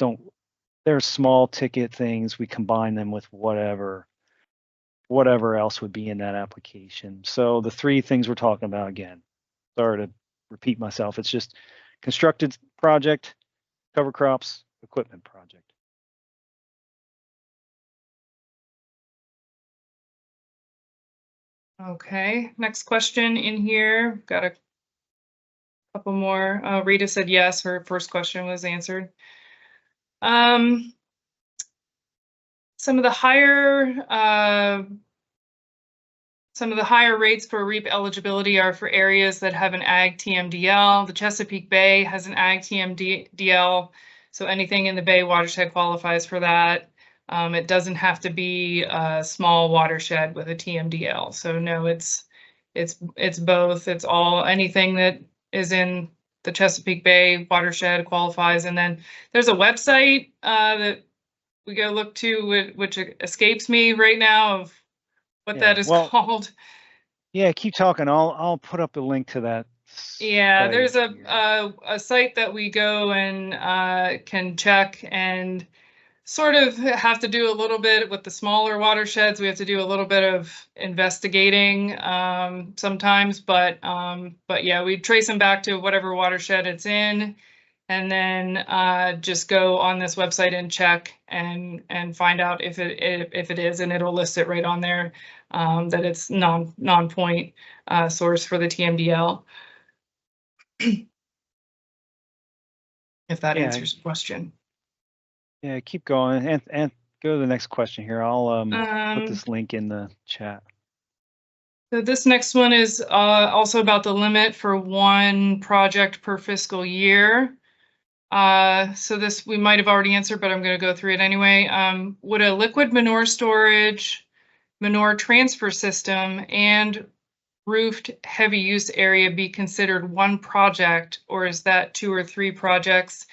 they're small ticket things. We combine them with whatever else would be in that application. So the three things we're talking about, again, sorry to repeat myself, it's just constructed project, cover crops, equipment project. Okay, next question in here. Got a couple more. Rita said yes, her first question was answered. Some of the higher rates for REAP eligibility are for areas that have an Ag TMDL. The Chesapeake Bay has an Ag TMDL, so anything in the Bay watershed qualifies for that. It doesn't have to be a small watershed with a TMDL. So no, it's both. It's all, anything that is in the Chesapeake Bay watershed qualifies. And then there's a website that we go look to, which escapes me right now of what that is called. Yeah, keep talking. I'll put up a link to that. Yeah, there's a site that we go and can check, and sort of have to do a little bit with the smaller watersheds. We have to do a little bit of investigating sometimes, but yeah, we trace them back to whatever watershed it's in, and then just go on this website and check and find out if it is, and it'll list it right on there that it's non-point source for the TMDL. If that answers the question. Yeah, keep going and go to the next question here. I'll put this link in the chat. So this next one is also about the limit for one project per fiscal year. So this we might have already answered, but I'm going to go through it anyway. Would a liquid manure storage, manure transfer system, and roofed heavy use area be considered one project, or is that 2 or 3 projects?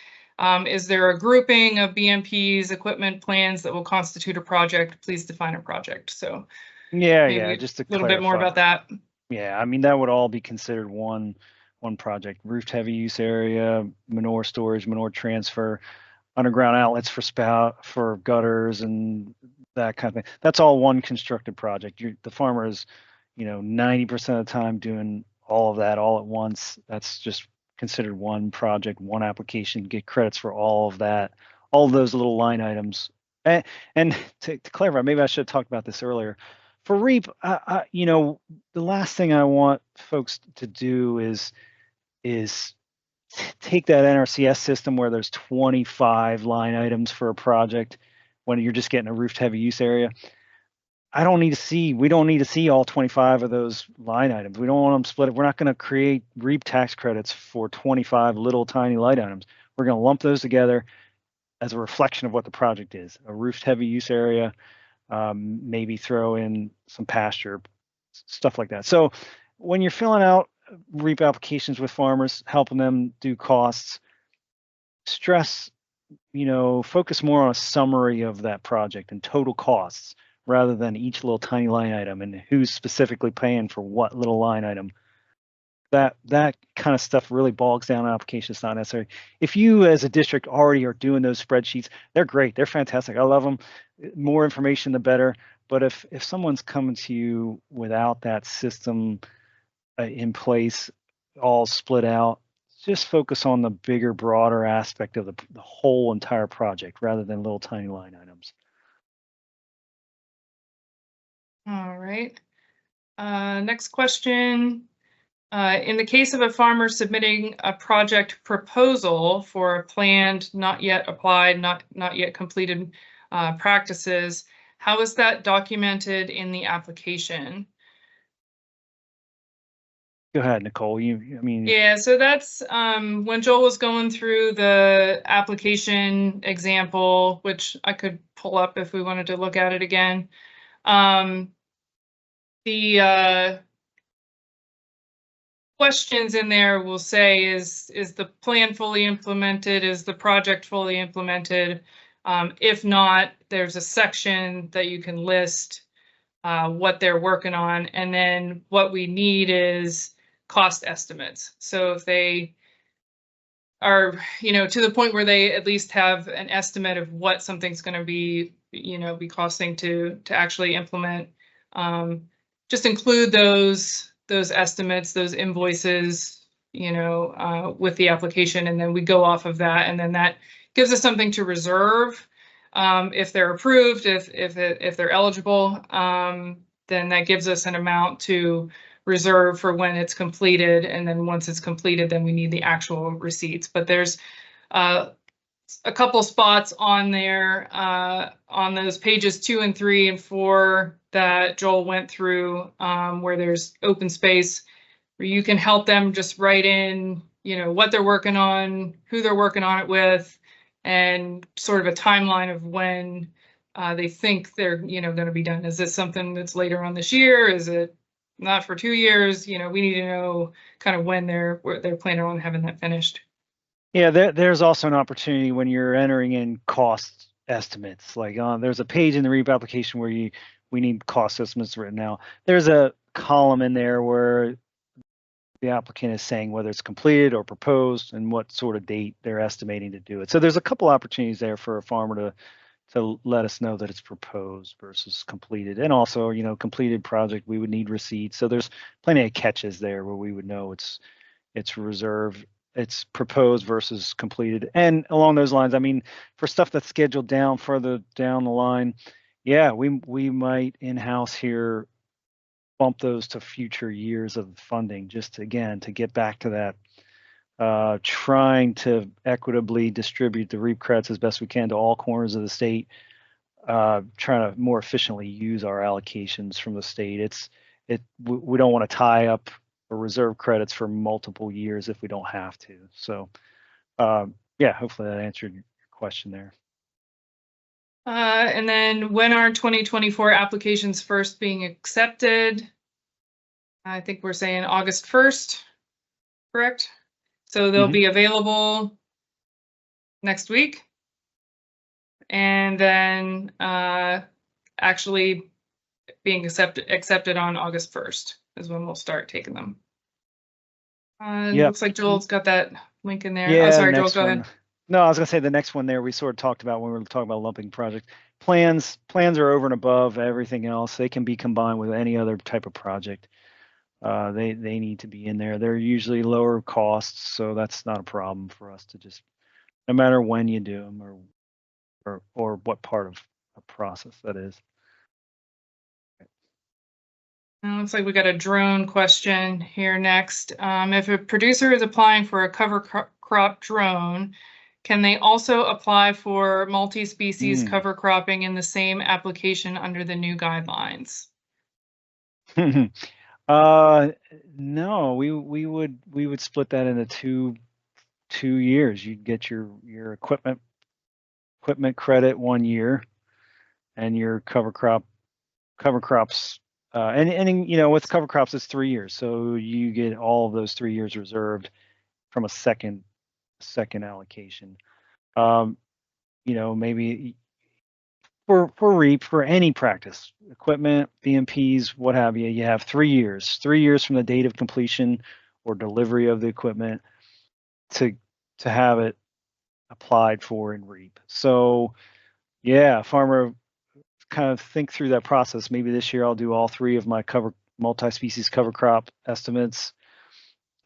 Is there a grouping of BMPs, equipment plans that will constitute a project? Please define a project. So yeah, just a little bit more about that. Yeah, that would all be considered one project. Roofed heavy use area, manure storage, manure transfer, underground outlets for gutters and that kind of thing. That's all one constructed project. The farmer is, 90% of the time doing all of that all at once. That's just considered one project, one application, get credits for all of that, all of those little line items. And to clarify, maybe I should have talked about this earlier. For REAP, the last thing I want folks to do is take that NRCS system where there's 25 line items for a project when you're just getting a roofed heavy use area. We don't need to see all 25 of those line items. We don't want them split. We're not going to create REAP tax credits for 25 little tiny line items. We're going to lump those together as a reflection of what the project is. A roofed heavy use area, maybe throw in some pasture, stuff like that. So when you're filling out REAP applications with farmers, helping them do costs, focus more on a summary of that project and total costs rather than each little tiny line item and who's specifically paying for what little line item. That kind of stuff really bogs down an application. It's not necessary. If you as a district already are doing those spreadsheets, they're great. They're fantastic. I love them. More information, the better. But if someone's coming to you without that system in place, all split out, just focus on the bigger, broader aspect of the whole entire project rather than little tiny line items. All right. Next question. In the case of a farmer submitting a project proposal for a planned, not yet applied, not yet completed practices, how is that documented in the application? Go ahead, Nicole. Yeah, so that's when Joel was going through the application example, which I could pull up if we wanted to look at it again. The questions in there will say, is the plan fully implemented? Is the project fully implemented? If not, there's a section that you can list what they're working on. And then what we need is cost estimates. So if they are, to the point where they at least have an estimate of what something's going to be, be costing to actually implement, just include those estimates, those invoices, with the application, and then we go off of that, and then that gives us something to reserve if they're approved, if they're eligible. Then that gives us an amount to reserve for when it's completed, and then once it's completed, then we need the actual receipts. But there's a couple spots on there on those pages 2 and 3 and 4 that Joel went through, where there's open space where you can help them just write in, what they're working on, who they're working on it with, and sort of a timeline of when they think they're, going to be done. Is this something that's later on this year? Is it not for 2 years? We need to know kind of when they're planning on having that finished. Yeah, there's also an opportunity when you're entering in cost estimates. Like there's a page in the REAP application where we need cost estimates written out. There's a column in there where the applicant is saying whether it's completed or proposed and what sort of date they're estimating to do it. So there's a couple opportunities there for a farmer to let us know that it's proposed versus completed. And also, completed project, we would need receipts. So there's plenty of catches there where we would know it's reserved. It's proposed versus completed. And along those lines, for stuff that's scheduled further down the line, yeah, we might in-house here bump those to future years of funding, just to get back to that, trying to equitably distribute the REAP credits as best we can to all corners of the state, trying to more efficiently use our allocations from the state. We don't want to tie up or reserve credits for multiple years if we don't have to. So yeah, hopefully that answered your question there. And then when are 2024 applications first being accepted? I think we're saying August 1st, correct? So they'll be available next week. And then actually being accepted on August 1st is when we'll start taking them. Looks like Joel's got that link in there. Yeah, oh, sorry, Joel, go ahead. No, I was gonna say the next one there we sort of talked about when we were talking about lumping project. plans are over and above everything else. They can be combined with any other type of project. They need to be in there. They're usually lower costs, so that's not a problem for us to just, no matter when you do them or what part of a process that is. Looks like we got a drone question here next. If a producer is applying for a cover crop drone, can they also apply for multi-species cover cropping in the same application under the new guidelines? No, we would split that into two years. You'd get your equipment credit 1 year, and your cover crops. And you know, with cover crops, it's 3 years, so you get all of those 3 years reserved from a second allocation. You know, maybe for REAP, for any practice, equipment, BMPs, what have you, you have 3 years. 3 years from the date of completion or delivery of the equipment to have it applied for in REAP. So yeah, farmer, kind of think through that process. Maybe this year I'll do all 3 of my multi-species cover crop estimates.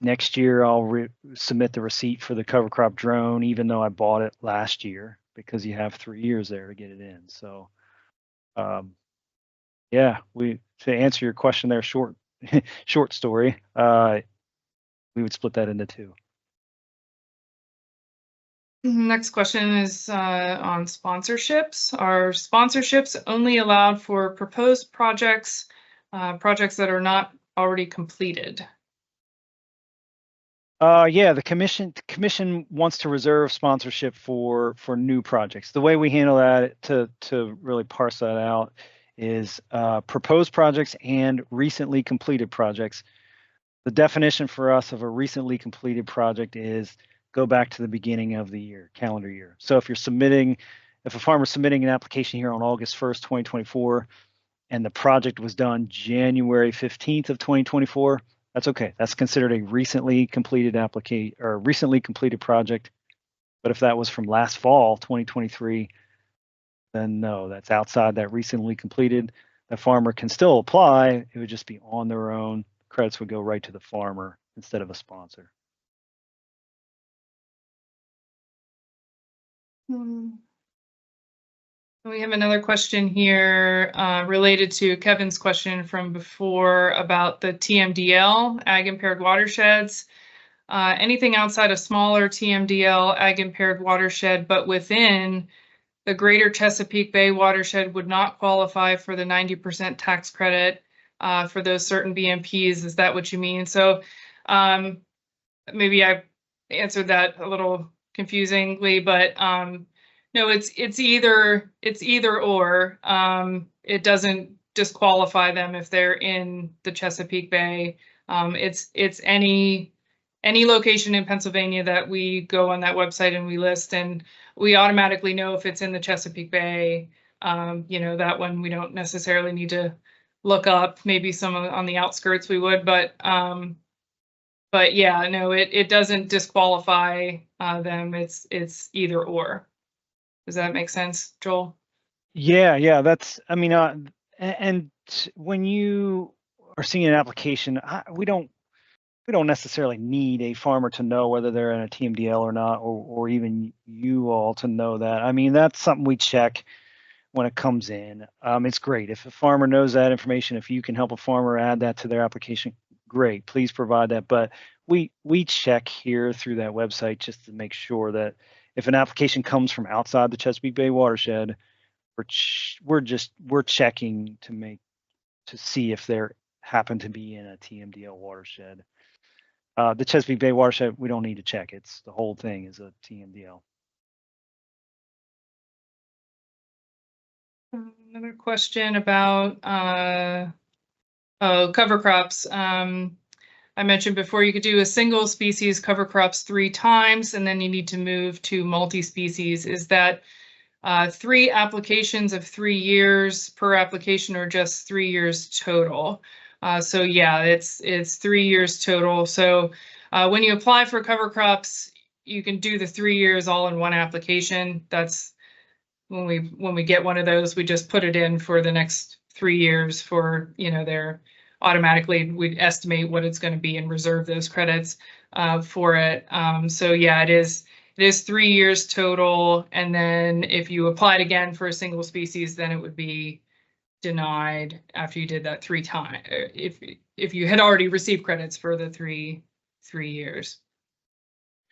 Next year I'll submit the receipt for the cover crop drone, even though I bought it last year, because you have 3 years there to get it in. So yeah, to answer your question there, short story, we would split that into 2. Next question is on sponsorships. Are sponsorships only allowed for proposed projects, projects that are not already completed? Yeah, the commission wants to reserve sponsorship for new projects. The way we handle that, to really parse that out, is proposed projects and recently completed projects. The definition for us of a recently completed project is go back to the beginning of the year, calendar year. So if a farmer's submitting an application here on August 1st, 2024, and the project was done January 15th of 2024, that's okay. That's considered a recently completed application or a recently completed project. But if that was from last fall, 2023, then no, that's outside that recently completed. The farmer can still apply. It would just be on their own. Credits would go right to the farmer instead of a sponsor. We have another question here related to Kevin's question from before about the TMDL, ag impaired watersheds. Anything outside a smaller TMDL, ag impaired watershed, but within the greater Chesapeake Bay watershed would not qualify for the 90% tax credit for those certain BMPs. Is that what you mean? So maybe I answered that a little confusingly, but no, it's either or. It doesn't disqualify them if they're in the Chesapeake Bay. It's any location in Pennsylvania that we go on that website and we list, and we automatically know if it's in the Chesapeake Bay. You know, that one we don't necessarily need to look up. Maybe some on the outskirts we would, but yeah, no, it doesn't disqualify them. It's either or. Does that make sense, Joel? Yeah, that's, I mean, and when you are seeing an application, we don't necessarily need a farmer to know whether they're in a TMDL or not, or even you all to know that. I mean, that's something we check when it comes in. It's great if a farmer knows that information. If you can help a farmer add that to their application, great, please provide that. But we check here through that website just to make sure that if an application comes from outside the Chesapeake Bay watershed, we're checking to see if they happen to be in a TMDL watershed. The Chesapeake Bay watershed, we don't need to check. It's the whole thing is a TMDL. Another question about cover crops. I mentioned before you could do a single species cover crops 3 times, and then you need to move to multi-species. Is that 3 applications of 3 years per application, or just 3 years total? So yeah, it's 3 years total. So when you apply for cover crops, you can do the 3 years all in one application. That's when we get one of those, we just put it in for the next 3 years for, their automatically we'd estimate what it's going to be and reserve those credits for it. So yeah, it is 3 years total. And then if you applied again for a single species, then it would be denied after you did that 3 times. If you had already received credits for the three years.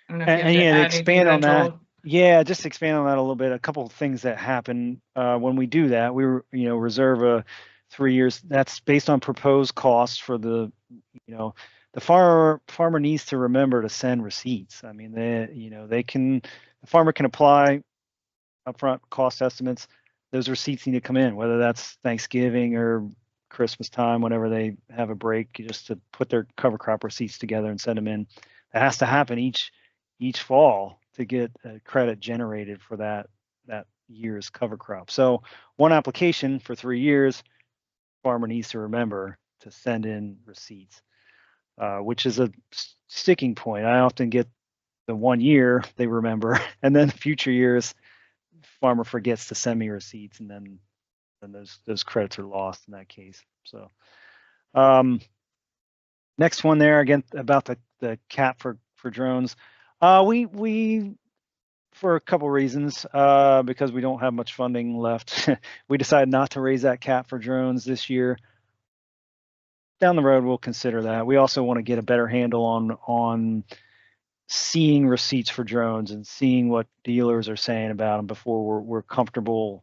I don't know if you have to add expand on that. Joel. Yeah, just expand on that a little bit. A couple of things that happen when we do that. We reserve a 3 years. That's based on proposed costs for the the farmer needs to remember to send receipts. I mean, the farmer can apply upfront cost estimates. Those receipts need to come in, whether that's Thanksgiving or Christmas time, whenever they have a break, just to put their cover crop receipts together and send them in. That has to happen each fall to get a credit generated for that year's cover crop. So one application for 3 years, farmer needs to remember to send in receipts, which is a sticking point. I often get the 1 year they remember, and then future years, farmer forgets to send me receipts, and then those credits are lost in that case. So next one there again about the cap for drones. We for a couple reasons, because we don't have much funding left, we decided not to raise that cap for drones this year. Down the road, we'll consider that. We also want to get a better handle on seeing receipts for drones and seeing what dealers are saying about them before we're comfortable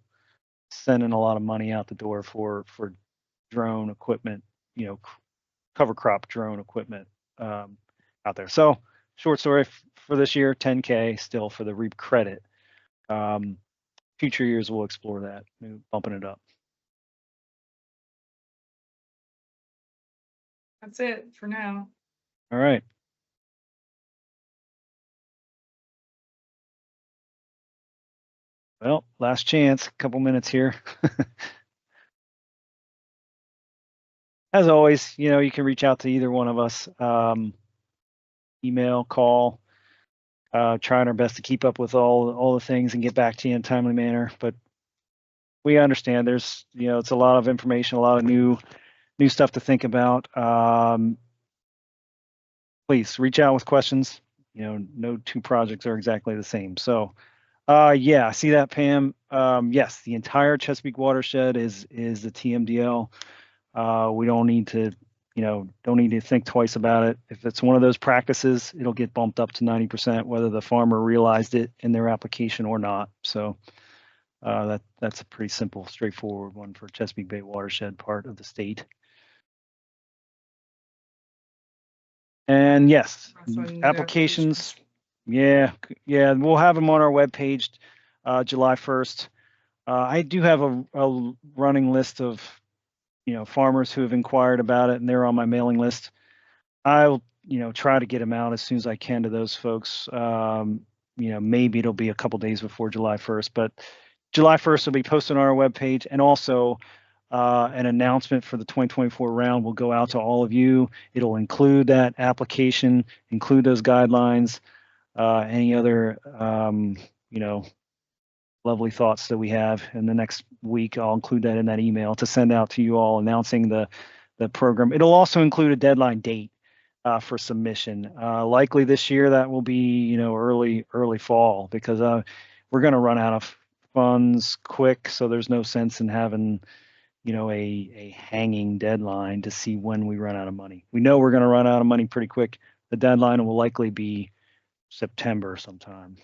sending a lot of money out the door for drone equipment, cover crop drone equipment out there. So short story for this year, $10K still for the REAP credit. Future years we'll explore that, bumping it up. That's it for now. All right. Well, last chance, a couple minutes here. As always, you can reach out to either one of us, email, call, trying our best to keep up with all the things and get back to you in a timely manner. But we understand there's, it's a lot of information, a lot of new stuff to think about. Please reach out with questions. No two projects are exactly the same. So yeah, I see that, Pam. Yes, the entire Chesapeake watershed is the TMDL. We don't need to think twice about it. If it's one of those practices, it'll get bumped up to 90%, whether the farmer realized it in their application or not. So that's a pretty simple, straightforward one for Chesapeake Bay watershed part of the state. And yes, applications. Yeah, we'll have them on our webpage July 1st. I do have a running list of farmers who have inquired about it, and they're on my mailing list. I'll try to get them out as soon as I can to those folks. Maybe it'll be a couple days before July 1st, but July 1st will be posted on our webpage, and also an announcement for the 2024 round will go out to all of you. It'll include that application, include those guidelines, any other lovely thoughts that we have in the next week. I'll include that in that email to send out to you all announcing the program. It'll also include a deadline date for submission. Likely this year that will be early fall, because we're going to run out of funds quick, so there's no sense in having a hanging deadline to see when we run out of money. We know we're going to run out of money pretty quick. The deadline will likely be September sometime.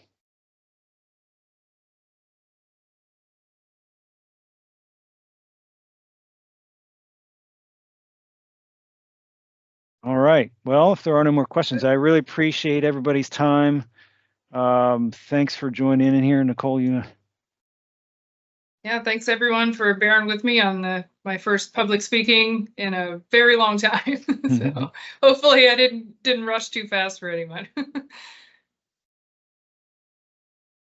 All right. Well, if there are no more questions, I really appreciate everybody's time. Thanks for joining in here. Nicole, Yeah, thanks everyone for bearing with me on my first public speaking in a very long time. So hopefully I didn't rush too fast for anyone.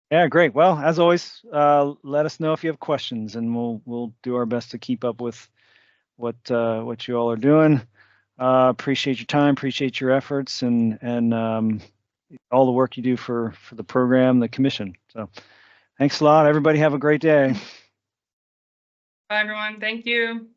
Yeah, great. Well, as always, let us know if you have questions, and we'll do our best to keep up with what you all are doing. Appreciate your time, appreciate your efforts, and all the work you do for the program, the commission. So Thanks a lot. Everybody have a great day. Bye, everyone. Thank you.